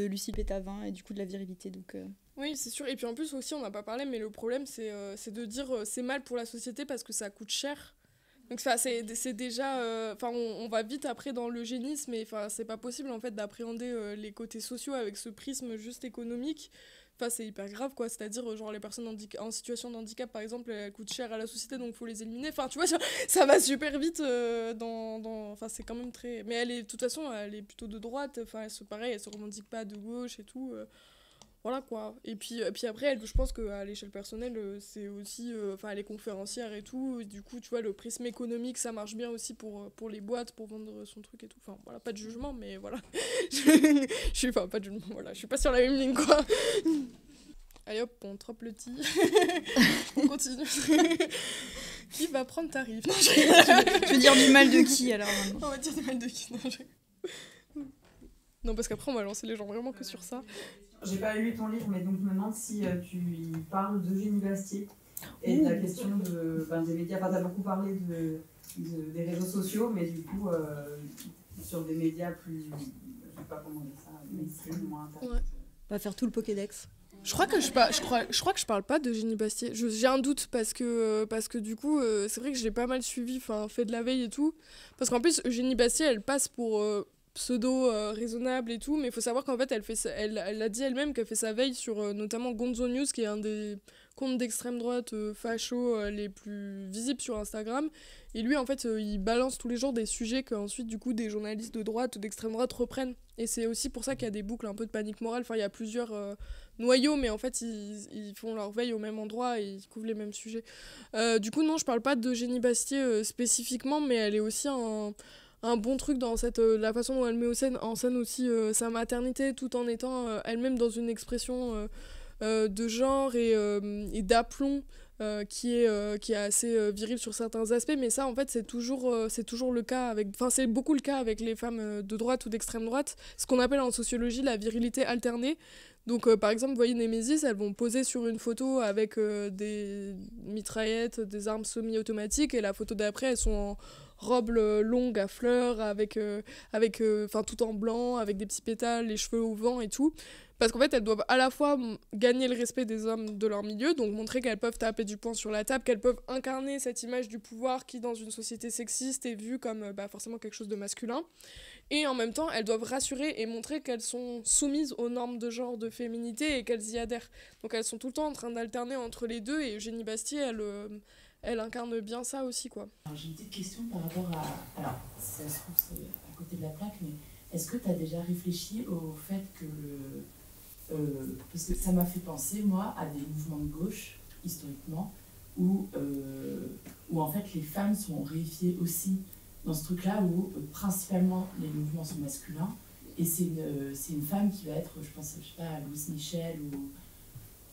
Lucie Pétavin et du coup de la virilité. Donc oui, c'est sûr. Et puis en plus aussi, on n'a pas parlé, mais le problème c'est de dire c'est mal pour la société parce que ça coûte cher. Donc c'est déjà on va vite après dans l'eugénisme, mais c'est pas possible en fait d'appréhender les côtés sociaux avec ce prisme juste économique. C'est hyper grave quoi, c'est-à-dire genre les personnes en situation de handicap par exemple, elles coûtent cher à la société donc faut les éliminer. Tu vois, ça va super vite c'est quand même très, mais elle est de toute façon elle est plutôt de droite, elle se revendique pas de gauche et tout. Voilà quoi. Et puis après, je pense qu'à l'échelle personnelle, c'est aussi. Elle est conférencière et tout. Et du coup, tu vois, le prisme économique, ça marche bien aussi pour les boîtes, pour vendre son truc et tout. Enfin, voilà, pas de jugement, mais voilà. Pas de jugement, voilà. Je suis pas sur la même ligne, quoi. Allez hop, on troppe le tea. On continue. Qui va prendre ta rive? Non, je veux dire du mal de qui alors maintenant? On va dire du mal de qui? Non, parce qu'après, on va lancer les gens vraiment que sur ça. J'ai pas lu ton livre, mais donc je me demande si tu y parles d'Eugénie Bastier et de la question des médias. T'as beaucoup parlé des réseaux sociaux, mais du coup, sur des médias plus, je sais pas comment dire ça, mainstream, moins internet. Ouais. On va faire tout le Pokédex. Je crois que je parle pas d'Eugénie Bastier. J'ai un doute parce que du coup, c'est vrai que je l'ai pas mal suivi, fait de la veille et tout. Parce qu'en plus, Eugénie Bastier, elle passe pour pseudo raisonnable et tout, mais il faut savoir qu'en fait elle a dit elle-même qu'elle fait sa veille sur notamment Gonzo News, qui est un des comptes d'extrême droite facho les plus visibles sur Instagram, et lui en fait il balance tous les jours des sujets qu'ensuite du coup des journalistes de droite ou d'extrême droite reprennent, et c'est aussi pour ça qu'il y a des boucles un peu de panique morale. Il y a plusieurs noyaux, mais en fait ils font leur veille au même endroit et ils couvrent les mêmes sujets. Du coup non, je parle pas d'Eugénie Bastier spécifiquement, mais elle est aussi un bon truc dans la façon dont elle met en scène aussi sa maternité, tout en étant elle-même dans une expression de genre et d'aplomb qui est assez viril sur certains aspects, mais ça en fait c'est toujours le cas c'est beaucoup le cas avec les femmes de droite ou d'extrême droite, ce qu'on appelle en sociologie la virilité alternée. Donc par exemple, vous voyez Némésis, elles vont poser sur une photo avec des mitraillettes, des armes semi-automatiques, et la photo d'après elles sont en robe longue à fleurs, avec tout en blanc, avec des petits pétales, les cheveux au vent et tout. Parce qu'en fait, elles doivent à la fois gagner le respect des hommes de leur milieu, donc montrer qu'elles peuvent taper du poing sur la table, qu'elles peuvent incarner cette image du pouvoir qui, dans une société sexiste, est vue comme forcément quelque chose de masculin. Et en même temps, elles doivent rassurer et montrer qu'elles sont soumises aux normes de genre, de féminité, et qu'elles y adhèrent. Donc elles sont tout le temps en train d'alterner entre les deux, et Eugénie Bastier, elle incarne bien ça aussi, quoi. Alors, j'ai une petite question par rapport à... Alors, ça se trouve, c'est à côté de la plaque, mais est-ce que tu as déjà réfléchi au fait que parce que ça m'a fait penser, moi, à des mouvements de gauche, historiquement, où en fait les femmes sont réifiées aussi dans ce truc-là, où principalement les mouvements sont masculins, et c'est une femme qui va être, je sais pas, Louise Michel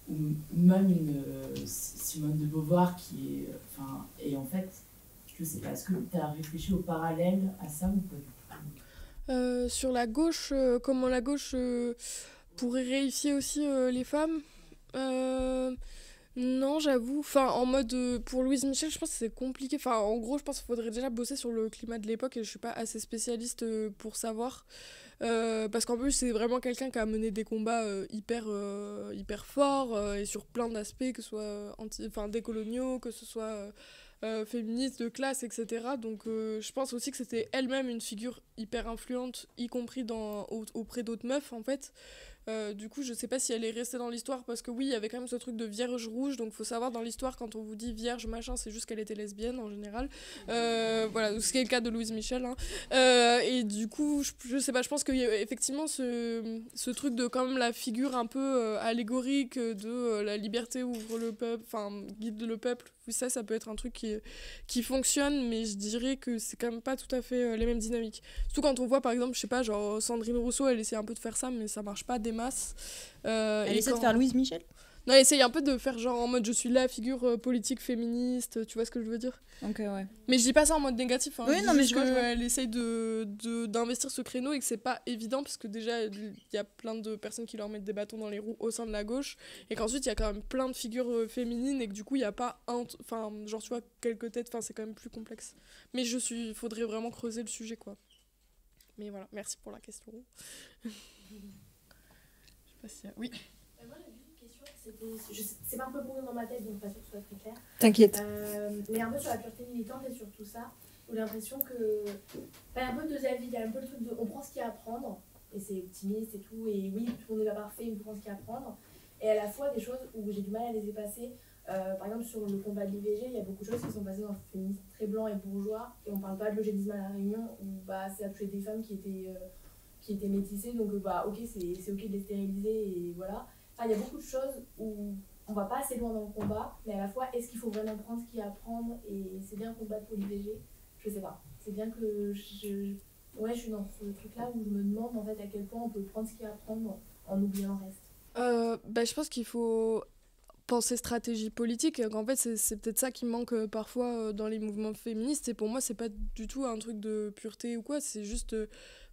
ou même une Simone de Beauvoir qui est... et en fait, je sais pas, est-ce que tu as réfléchi au parallèle à ça ou pas du tout? Sur la gauche, comment la gauche pourrait réifier aussi les femmes, non, j'avoue. En mode, pour Louise Michel, je pense que c'est compliqué. En gros, je pense qu'il faudrait déjà bosser sur le climat de l'époque, et je suis pas assez spécialiste pour savoir. Parce qu'en plus, c'est vraiment quelqu'un qui a mené des combats hyper forts, et sur plein d'aspects, que ce soit décoloniaux, que ce soit féministe, de classe, etc. Donc je pense aussi que c'était elle-même une figure hyper influente, y compris auprès d'autres meufs, en fait. Du coup, je sais pas si elle est restée dans l'histoire, parce que oui, il y avait quand même ce truc de vierge rouge, donc faut savoir dans l'histoire, quand on vous dit vierge machin, c'est juste qu'elle était lesbienne en général. Voilà, ce qui est le cas de Louise Michel, hein. Et du coup, je sais pas, je pense qu'il y a effectivement ce truc de quand même la figure un peu allégorique de la liberté ouvre le peuple, guide le peuple. Ça peut être un truc qui fonctionne, mais je dirais que c'est quand même pas tout à fait les mêmes dynamiques. Surtout quand on voit par exemple, je sais pas, genre Sandrine Rousseau, elle essaie un peu de faire ça, mais ça marche pas des masses. Elle essaie de faire Louise Michel ? Non, essaye un peu de faire genre en mode je suis la figure politique féministe, tu vois ce que je veux dire? Donc, ouais. Mais je dis pas ça en mode négatif, hein. Oui, Je dis non, mais juste je vois. qu'elle essaye d'investir ce créneau et que c'est pas évident parce que déjà il y a plein de personnes qui leur mettent des bâtons dans les roues au sein de la gauche et qu'ensuite il y a quand même plein de figures féminines et que du coup il y a pas enfin genre tu vois quelques têtes, enfin c'est quand même plus complexe. Mais faudrait vraiment creuser le sujet quoi. Mais voilà, merci pour la question. Je sais pas si oui. Moi j'avais une question, c'est pas un peu brouillon dans ma tête donc pas sûr que ce soit très clair. T'inquiète. Mais un peu sur la pureté militante et sur tout ça, où j'ai l'impression que. Enfin, il y a un peu deux avis, il y a un peu le truc de on prend ce qu'il y a à prendre, et c'est optimiste et tout, et oui, tout le monde n'est pas parfait, mais on prend ce qu'il y a à prendre. Et à la fois des choses où j'ai du mal à les effacer. Par exemple, sur le combat de l'IVG, il y a beaucoup de choses qui sont passées dans le féminisme très blanc et bourgeois, et on parle pas de l'eugénisme à La Réunion, où bah, ça a touché des femmes qui étaient métissées, donc bah ok, c'est ok de les stériliser, et voilà. Enfin, il y a beaucoup de choses où on va pas assez loin dans le combat, mais à la fois, est-ce qu'il faut vraiment prendre ce qu'il y a à prendre, et c'est bien combattre pour l'IVG, je sais pas. C'est bien que je suis dans ce truc-là où je me demande en fait à quel point on peut prendre ce qu'il y a à prendre en oubliant le reste. Bah, je pense qu'il faut penser stratégie politique. En fait, c'est peut-être ça qui manque parfois dans les mouvements féministes. Et pour moi, c'est pas du tout un truc de pureté ou quoi. C'est juste.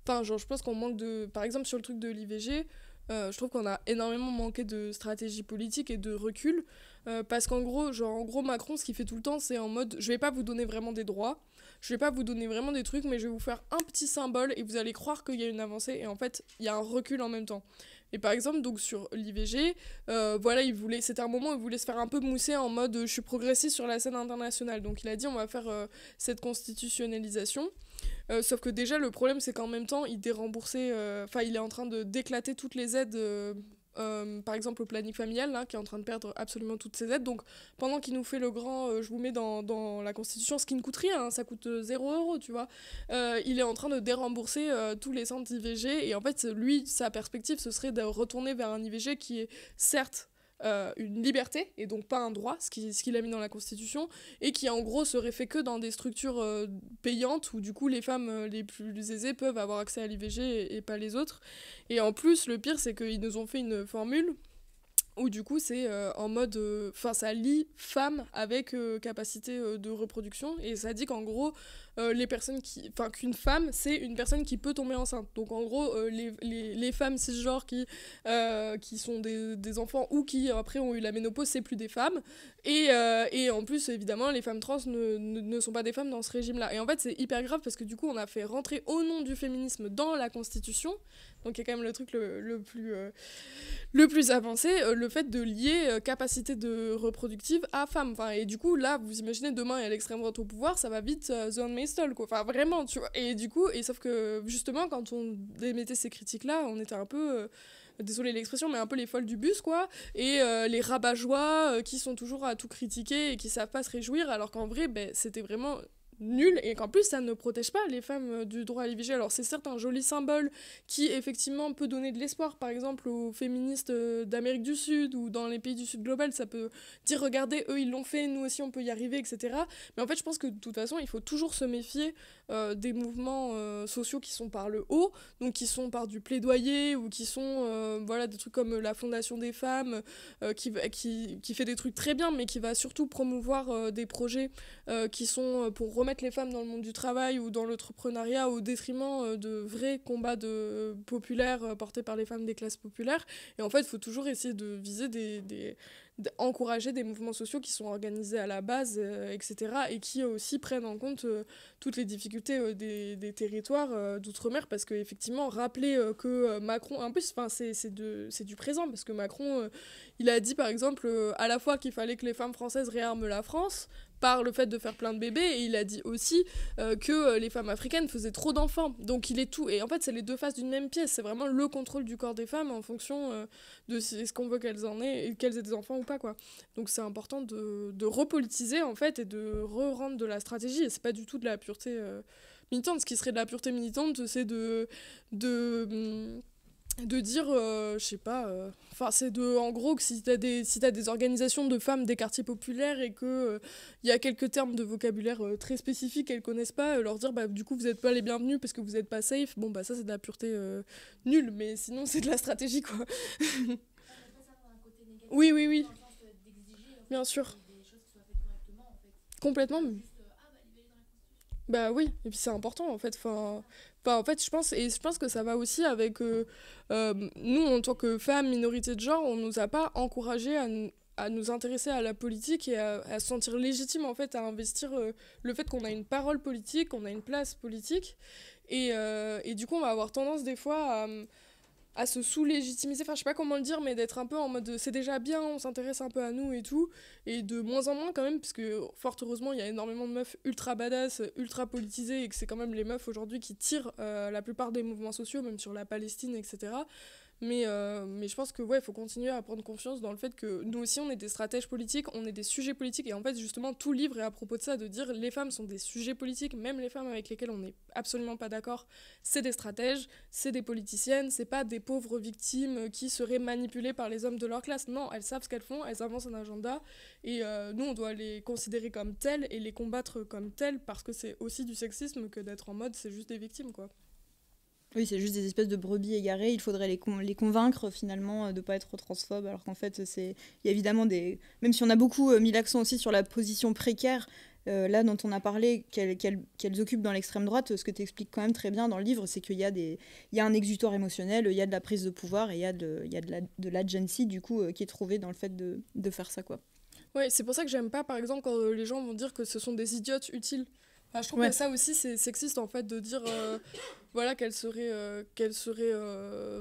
Enfin, genre, je pense qu'on manque de. Par exemple, sur le truc de l'IVG, je trouve qu'on a énormément manqué de stratégie politique et de recul. Parce qu'en gros, Macron, ce qu'il fait tout le temps, c'est en mode je vais pas vous donner vraiment des droits. Je vais pas vous donner vraiment des trucs, mais je vais vous faire un petit symbole et vous allez croire qu'il y a une avancée. Et en fait, il y a un recul en même temps. Et par exemple, donc sur l'IVG, voilà, c'était un moment où il voulait se faire un peu mousser en mode je suis progressiste sur la scène internationale. Donc il a dit on va faire cette constitutionnalisation. Sauf que déjà, le problème, c'est qu'en même temps, il est en train d'éclater toutes les aides. Par exemple au planning familial là, qui est en train de perdre absolument toutes ses aides, donc pendant qu'il nous fait le grand je vous mets dans la constitution, ce qui ne coûte rien, hein, ça coûte 0 €, tu vois, il est en train de dérembourser tous les centres d'IVG, et en fait lui, sa perspective ce serait de retourner vers un IVG qui est certes une liberté et donc pas un droit, ce qu'il a mis dans la Constitution, et qui en gros serait fait que dans des structures payantes où du coup les femmes les plus aisées peuvent avoir accès à l'IVG et pas les autres. Et en plus le pire c'est qu'ils nous ont fait une formule où du coup c'est en mode ça lie femme avec capacité de reproduction, et ça dit qu'en gros qu'une femme c'est une personne qui peut tomber enceinte, donc en gros les femmes cisgenres qui sont des enfants ou qui après ont eu la ménopause, c'est plus des femmes, et en plus évidemment les femmes trans ne sont pas des femmes dans ce régime là, et en fait c'est hyper grave parce que du coup on a fait rentrer au nom du féminisme dans la Constitution, donc il y a quand même le truc le plus avancé, le fait de lier capacité de reproductive à femme. Enfin, et du coup, là, vous imaginez, demain, il y a l'extrême droite au pouvoir, ça va vite The Handmaid's Tale, quoi. Enfin, vraiment, tu vois. Et du coup, sauf que, justement, quand on émettait ces critiques-là, on était un peu... désolé l'expression, mais un peu les folles du bus, quoi, et les rabat-joie qui sont toujours à tout critiquer et qui savent pas se réjouir, alors qu'en vrai, c'était vraiment nul, et qu'en plus ça ne protège pas les femmes du droit à l'IVG. Alors c'est certes un joli symbole qui effectivement peut donner de l'espoir, par exemple aux féministes d'Amérique du Sud ou dans les pays du Sud global, ça peut dire regardez, eux ils l'ont fait, nous aussi on peut y arriver, etc. Mais en fait je pense que de toute façon il faut toujours se méfier des mouvements sociaux qui sont par le haut, donc qui sont par du plaidoyer, ou qui sont des trucs comme la Fondation des femmes qui fait des trucs très bien, mais qui va surtout promouvoir des projets qui sont pour remettre les femmes dans le monde du travail ou dans l'entrepreneuriat au détriment de vrais combats populaires portés par les femmes des classes populaires. Et en fait, il faut toujours essayer de viser d'encourager des mouvements sociaux qui sont organisés à la base, etc., et qui aussi prennent en compte toutes les difficultés des territoires d'outre-mer, parce qu'effectivement, rappeler que Macron, en plus, c'est du présent, parce que Macron, il a dit par exemple à la fois qu'il fallait que les femmes françaises réarment la France, par le fait de faire plein de bébés, et il a dit aussi que les femmes africaines faisaient trop d'enfants. Donc il est tout. Et en fait, c'est les deux faces d'une même pièce. C'est vraiment le contrôle du corps des femmes en fonction de ce qu'on veut qu'elles en aient, et qu'elles aient des enfants ou pas, quoi. Donc c'est important de repolitiser, en fait, et de re-rendre de la stratégie. Et c'est pas du tout de la pureté militante. Ce qui serait de la pureté militante, c'est de dire, je sais pas, c'est en gros que si t'as des organisations de femmes des quartiers populaires et que y a quelques termes de vocabulaire très spécifiques qu'elles connaissent pas, leur dire du coup vous êtes pas les bienvenus parce que vous êtes pas safe, ça c'est de la pureté nulle, mais sinon c'est de la stratégie, quoi. Oui. bien sûr. Des choses qui soient faites correctement, en fait. Complètement. Juste, il valide dans la Constitution. Bah oui, et puis c'est important en fait. En fait, je pense que ça va aussi avec nous en tant que femmes, minorité de genre, on nous a pas encouragé à nous intéresser à la politique et à se sentir légitime en fait à investir le fait qu'on a une parole politique, qu'on a une place politique et du coup on va avoir tendance des fois à se sous-légitimiser, enfin je sais pas comment le dire, mais d'être un peu en mode c'est déjà bien, on s'intéresse un peu à nous et tout, et de moins en moins quand même, parce que fort heureusement il y a énormément de meufs ultra badass, ultra politisées, et que c'est quand même les meufs aujourd'hui qui tirent la plupart des mouvements sociaux, même sur la Palestine, etc. Mais je pense que ouais, faut continuer à prendre confiance dans le fait que nous aussi on est des stratèges politiques, on est des sujets politiques, et en fait justement tout le livre est à propos de ça, de dire les femmes sont des sujets politiques, même les femmes avec lesquelles on n'est absolument pas d'accord, c'est des stratèges, c'est des politiciennes, c'est pas des pauvres victimes qui seraient manipulées par les hommes de leur classe, non, elles savent ce qu'elles font, elles avancent un agenda, et nous on doit les considérer comme telles et les combattre comme telles, parce que c'est aussi du sexisme que d'être en mode c'est juste des victimes quoi. Oui, c'est juste des espèces de brebis égarées. Il faudrait les convaincre finalement de ne pas être transphobes, alors qu'en fait, il y a évidemment des... Même si on a beaucoup mis l'accent aussi sur la position précaire, là dont on a parlé, qu'elles occupent dans l'extrême droite, ce que tu expliques quand même très bien dans le livre, c'est qu'il y a un exutoire émotionnel, il y a de la prise de pouvoir et il y a de l'agency du coup qui est trouvée dans le fait de faire ça, quoi. Ouais, c'est pour ça que j'aime pas, par exemple, quand les gens vont dire que ce sont des idiotes utiles. Enfin, je trouve que ça aussi, c'est sexiste, en fait, de dire voilà, qu'elles seraient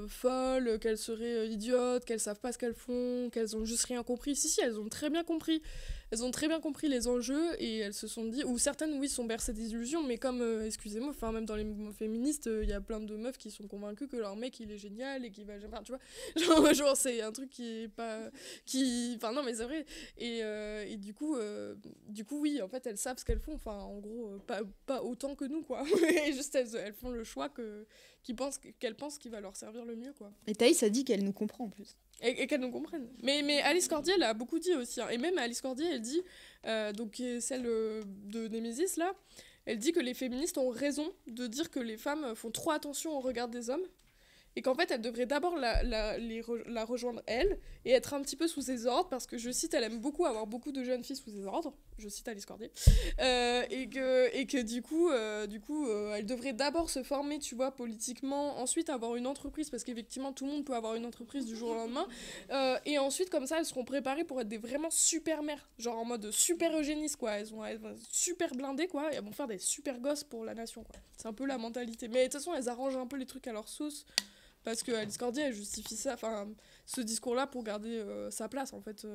folles, qu'elles seraient idiotes, qu'elles savent pas ce qu'elles font, qu'elles ont juste rien compris. Si, elles ont très bien compris. Elles ont très bien compris les enjeux et elles se sont dit... Ou certaines, oui, sont bercées d'illusions, mais comme, excusez-moi, enfin, même dans les mouvements féministes, il y a plein de meufs qui sont convaincues que leur mec, il est génial et qu'il va... Enfin, tu vois, genre c'est un truc qui est pas... Enfin, non, mais c'est vrai. Et du coup, oui, en fait, elles savent ce qu'elles font. Enfin, en gros, pas autant que nous, quoi. Et juste, elles font le choix qu'elles pensent qui va leur servir le mieux, quoi. Et Thaïs a dit qu'elle nous comprend, en plus. Et qu'elle nous comprenne. Mais Alice Cordier, elle a beaucoup dit aussi. Hein. Et même Alice Cordier, elle dit, donc celle de Némésis, là, elle dit que les féministes ont raison de dire que les femmes font trop attention au regard des hommes. Et qu'en fait, elle devrait d'abord la rejoindre, elle, et être un petit peu sous ses ordres, parce que, je cite, elle aime beaucoup avoir beaucoup de jeunes filles sous ses ordres, je cite Alice Cordier, et que du coup, elle devrait d'abord se former, tu vois, politiquement, ensuite avoir une entreprise, parce qu'effectivement, tout le monde peut avoir une entreprise du jour au lendemain, et ensuite, comme ça, elles seront préparées pour être des vraiment super mères, genre en mode super eugénistes, quoi, elles vont super blindées, quoi, et elles vont faire des super gosses pour la nation, quoi. C'est un peu la mentalité. Mais de toute façon, elles arrangent un peu les trucs à leur sauce, parce que Alice Cordier, elle justifie ça, enfin, ce discours-là pour garder sa place, en fait.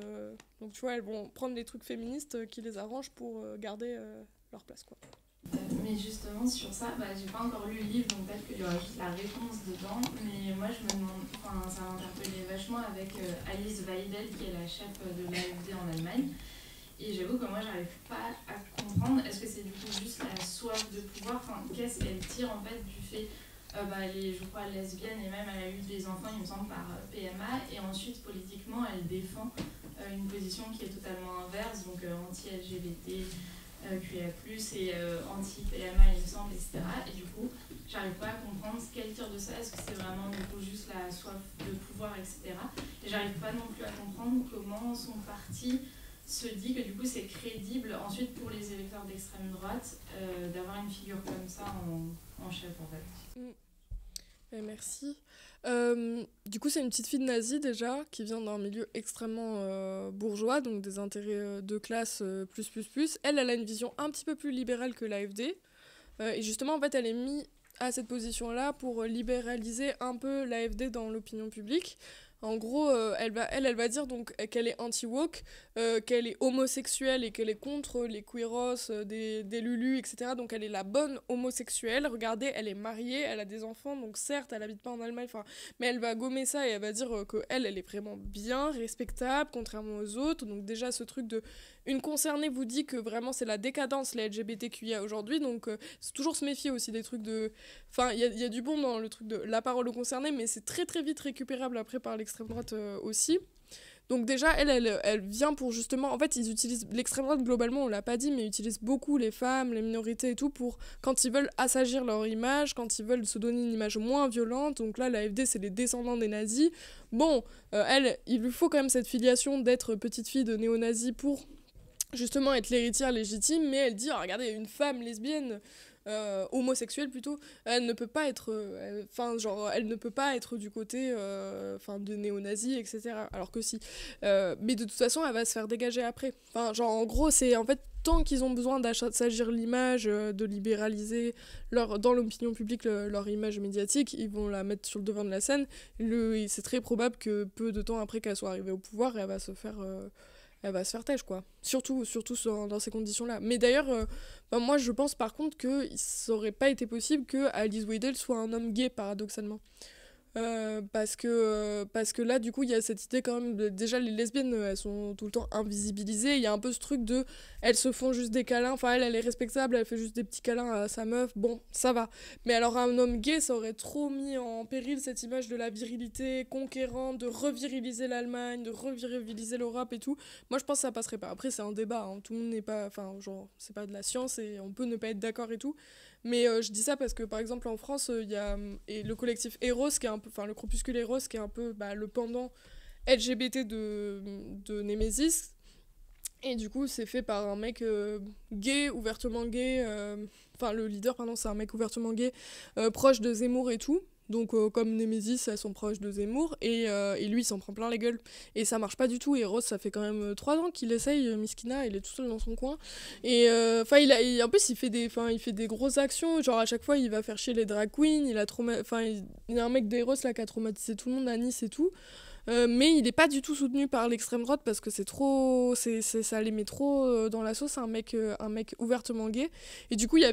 Donc, tu vois, elles vont prendre les trucs féministes qui les arrangent pour garder leur place, quoi. Mais justement, sur ça, j'ai pas encore lu le livre, donc peut-être qu'il y aura juste la réponse dedans. Mais moi, je me demande, enfin, ça m'interpellait vachement avec Alice Weidel, qui est la chef de l'AfD en Allemagne. Et j'avoue que moi, j'arrive pas à comprendre, est-ce que c'est du coup juste la soif de pouvoir, enfin, qu'est-ce qu'elle tire en fait du fait... elle est, je crois, lesbienne et même elle a eu des enfants, il me semble, par PMA. Et ensuite, politiquement, elle défend une position qui est totalement inverse, donc anti-LGBT, QIA+, et anti-PMA, il me semble, etc. Et du coup, j'arrive pas à comprendre ce qu'elle tire de ça. Est-ce que c'est vraiment du coup juste la soif de pouvoir, etc. Et j'arrive pas non plus à comprendre comment son parti se dit que du coup c'est crédible ensuite pour les électeurs d'extrême droite d'avoir une figure comme ça en chef en fait. Merci. Du coup, c'est une petite fille de nazie déjà, qui vient d'un milieu extrêmement bourgeois, donc des intérêts de classe plus. Elle a une vision un petit peu plus libérale que l'AfD. Et justement, en fait, elle est mise à cette position-là pour libéraliser un peu l'AfD dans l'opinion publique. En gros, elle va dire donc qu'elle est anti-woke, qu'elle est homosexuelle et qu'elle est contre les queeros, des Lulu, etc. Donc elle est la bonne homosexuelle. Regardez, elle est mariée, elle a des enfants, donc certes, elle habite pas en Allemagne, mais elle va gommer ça et elle va dire qu'elle est vraiment bien, respectable, contrairement aux autres. Donc déjà, ce truc de... Une concernée vous dit que vraiment c'est la décadence, les LGBTQIA aujourd'hui, donc c'est toujours se méfier aussi des trucs de... Enfin, il y a du bon dans le truc de la parole aux concernés, mais c'est très très vite récupérable après par l'extrême droite aussi. Donc déjà, elle vient pour justement... En fait, ils utilisent... L'extrême droite, globalement, on l'a pas dit, mais ils utilisent beaucoup les femmes, les minorités et tout, pour quand ils veulent assagir leur image, quand ils veulent se donner une image moins violente. Donc là, l'AfD, c'est les descendants des nazis. Bon, elle, il lui faut quand même cette filiation d'être petite fille de néo-nazis pour justement être l'héritière légitime, mais elle dit, oh, regardez, une femme lesbienne... homosexuelle plutôt, elle ne peut pas être elle ne peut pas être du côté de néo-nazis, etc. Alors que si, mais de toute façon elle va se faire dégager après, en gros c'est en fait tant qu'ils ont besoin d'assagir l'image, de libéraliser dans l'opinion publique leur image médiatique, ils vont la mettre sur le devant de la scène. C'est très probable que peu de temps après qu'elle soit arrivée au pouvoir, elle va se faire têche, quoi. Surtout dans ces conditions-là. Mais d'ailleurs, moi, je pense par contre que ça aurait pas été possible que Alice Weidel soit un homme gay, paradoxalement. Parce que là, du coup, il y a cette idée quand même... Déjà, les lesbiennes, elles sont tout le temps invisibilisées. Il y a un peu ce truc de... Elles se font juste des câlins. Enfin, elle est respectable, elle fait juste des petits câlins à sa meuf. Bon, ça va. Mais alors, un homme gay, ça aurait trop mis en péril cette image de la virilité conquérante, de reviriliser l'Allemagne, de reviriliser l'Europe et tout. Moi, je pense que ça passerait pas. Après, c'est un débat. Hein. Tout le monde n'est pas... c'est pas de la science et on peut ne pas être d'accord et tout. Mais je dis ça parce que, par exemple, en France, il y a le collectif Eros, qui est un peu, le Crépuscule Eros, qui est un peu le pendant LGBT de Némésis. Et du coup, c'est fait par un mec gay, ouvertement gay. Le leader, pardon, c'est un mec ouvertement gay, proche de Zemmour et tout. Donc, comme Némésis, elles sont proches de Zemmour. Et lui, il s'en prend plein la gueule. Et ça marche pas du tout. Et Ross, ça fait quand même 3 ans qu'il essaye. Miskina, il est tout seul dans son coin. Et en plus, il fait des grosses actions. Genre, à chaque fois, il va faire chier les drag queens. Il y a un mec d'Eros là qui a traumatisé tout le monde à Nice et tout. Mais il est pas du tout soutenu par l'extrême droite parce que ça les met trop dans la sauce, un mec ouvertement gay. Et du coup il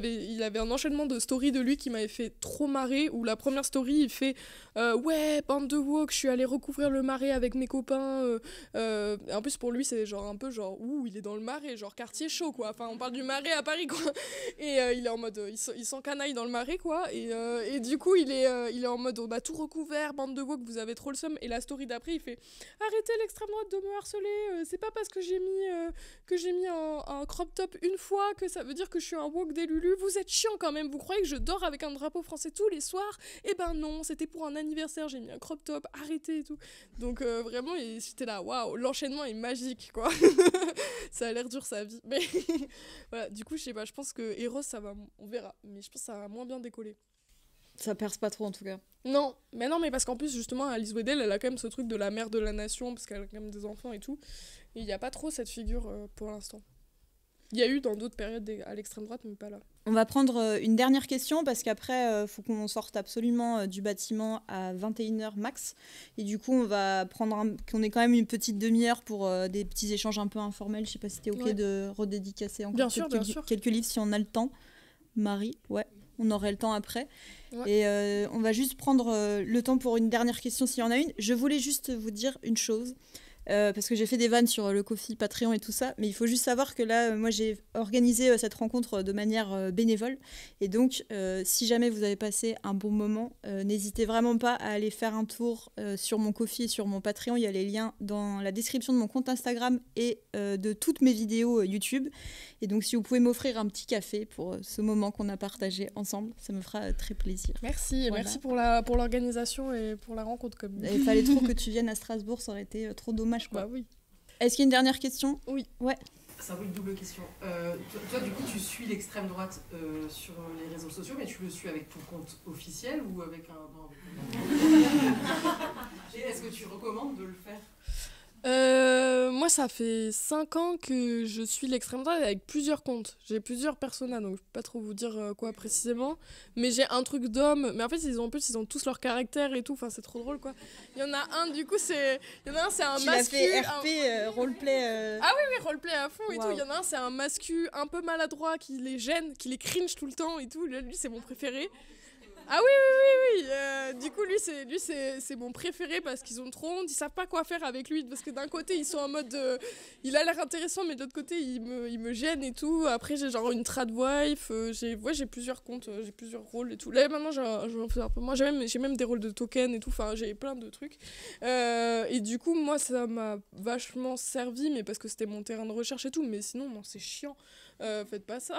avait un enchaînement de stories de lui qui m'avait fait trop marrer, où la première story il fait ouais, bande de woke, je suis allé recouvrir le Marais avec mes copains, en plus pour lui c'est un peu ouh, il est dans le Marais, genre quartier chaud quoi, on parle du Marais à Paris quoi. Et il est en mode il s'encanaille dans le Marais quoi, et du coup il est en mode on a tout recouvert, bande de woke, vous avez trop le seum. Et la story d'après il fait arrêtez l'extrême droite de me harceler, c'est pas parce que j'ai mis un crop top une fois que ça veut dire que je suis un woke des Lulu, vous êtes chiant quand même, vous croyez que je dors avec un drapeau français tous les soirs? Eh ben non, c'était pour un anniversaire, j'ai mis un crop top, arrêtez et tout. Donc vraiment j'étais là, waouh, l'enchaînement est magique quoi. Ça a l'air dur sa vie, mais voilà, du coup je sais pas, je pense que Eros ça va, on verra, mais je pense que ça va moins bien décoller. Ça perce pas trop en tout cas. Non, mais parce qu'en plus justement Alice Weidel elle a quand même ce truc de la mère de la nation parce qu'elle a quand même des enfants et tout, et il n'y a pas trop cette figure pour l'instant. Il y a eu dans d'autres périodes à l'extrême droite mais pas là. On va prendre une dernière question parce qu'après faut qu'on sorte absolument du bâtiment à 21h max, et du coup on va prendre qu'on ait quand même une petite demi-heure pour des petits échanges un peu informels. Je sais pas si t'es ok de redédicacer encore quelques livres si on a le temps. Marie, ouais, on aurait le temps après. Ouais. Et on va juste prendre le temps pour une dernière question s'il y en a une. Je voulais juste vous dire une chose, parce que j'ai fait des vannes sur le Ko-fi, Patreon et tout ça, mais il faut juste savoir que là, moi j'ai organisé cette rencontre de manière bénévole, et donc si jamais vous avez passé un bon moment, n'hésitez vraiment pas à aller faire un tour sur mon Ko-fi et sur mon Patreon. Il y a les liens dans la description de mon compte Instagram et de toutes mes vidéos YouTube. Et donc si vous pouvez m'offrir un petit café pour ce moment qu'on a partagé ensemble, ça me fera très plaisir. Merci, voilà. Merci pour l'organisation et pour la rencontre. Il fallait trop que tu viennes à Strasbourg, ça aurait été trop dommage quoi. Bah oui. Est-ce qu'il y a une dernière question? Oui. Ouais. C'est un peu une double question. Toi, du coup, tu suis l'extrême droite sur les réseaux sociaux, mais tu le suis avec ton compte officiel ou avec un... Et est-ce que tu recommandes de le faire? Moi ça fait 5 ans que je suis l'extrême droite avec plusieurs comptes, j'ai plusieurs personas, donc je peux pas trop vous dire quoi précisément, mais j'ai un truc d'homme, mais en fait ils ont tous leur caractère et tout, c'est trop drôle quoi. Il y en a un du coup c'est un mascu, fait RP roleplay Ah oui roleplay à fond et tout. Il y en a un c'est un mascu un peu maladroit qui les gêne, qui les cringe tout le temps et tout, lui c'est mon préféré. Ah oui, du coup, lui, c'est mon préféré parce qu'ils ont trop honte, ils savent pas quoi faire avec lui. Parce que d'un côté, ils sont en mode. Il a l'air intéressant, mais de l'autre côté, il me gêne et tout. Après, j'ai genre une trad wife, j'ai plusieurs comptes, j'ai plusieurs rôles et tout. Là, maintenant, j'en fais un peu moins. J'ai même des rôles de token et tout, enfin, j'ai plein de trucs. Et du coup, moi, ça m'a vachement servi, mais parce que c'était mon terrain de recherche et tout. Mais sinon, non, c'est chiant. Faites pas ça.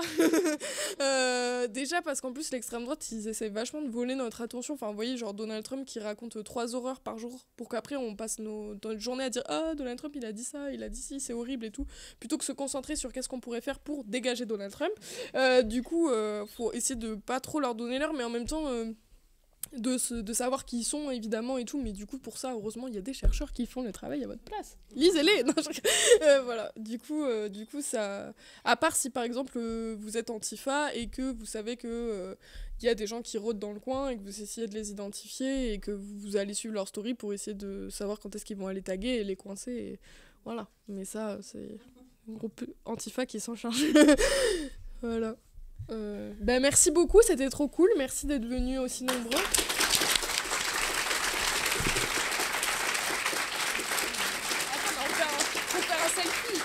Déjà parce qu'en plus l'extrême droite ils essaient vachement de voler notre attention. Enfin vous voyez genre Donald Trump qui raconte 3 horreurs par jour pour qu'après on passe notre journée à dire ah Donald Trump il a dit ça, il a dit ci, c'est horrible et tout, plutôt que se concentrer sur qu'est-ce qu'on pourrait faire pour dégager Donald Trump. Du coup faut essayer de pas trop leur donner l'heure, mais en même temps de savoir qui ils sont évidemment et tout, mais du coup pour ça heureusement il y a des chercheurs qui font le travail à votre place, lisez-les. Non, voilà, du coup ça, à part si par exemple vous êtes Antifa et que vous savez que il y a des gens qui rôdent dans le coin et que vous essayez de les identifier et que vous allez suivre leur story pour essayer de savoir quand est-ce qu'ils vont aller taguer et les coincer et voilà, mais ça c'est un groupe Antifa qui s'en charge. Voilà. Merci beaucoup, c'était trop cool, merci d'être venus aussi nombreux. Attends, on peut faire un selfie.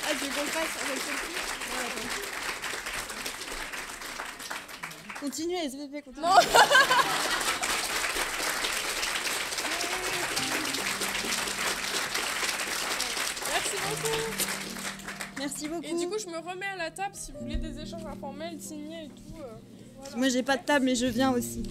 Ah, tu veux qu'on fasse un selfie? Continuez, SVP, continuez. Non. Merci beaucoup. Merci beaucoup. Et du coup, je me remets à la table si vous voulez des échanges informels, signés et tout. Voilà. Moi, j'ai pas de table, mais je viens aussi.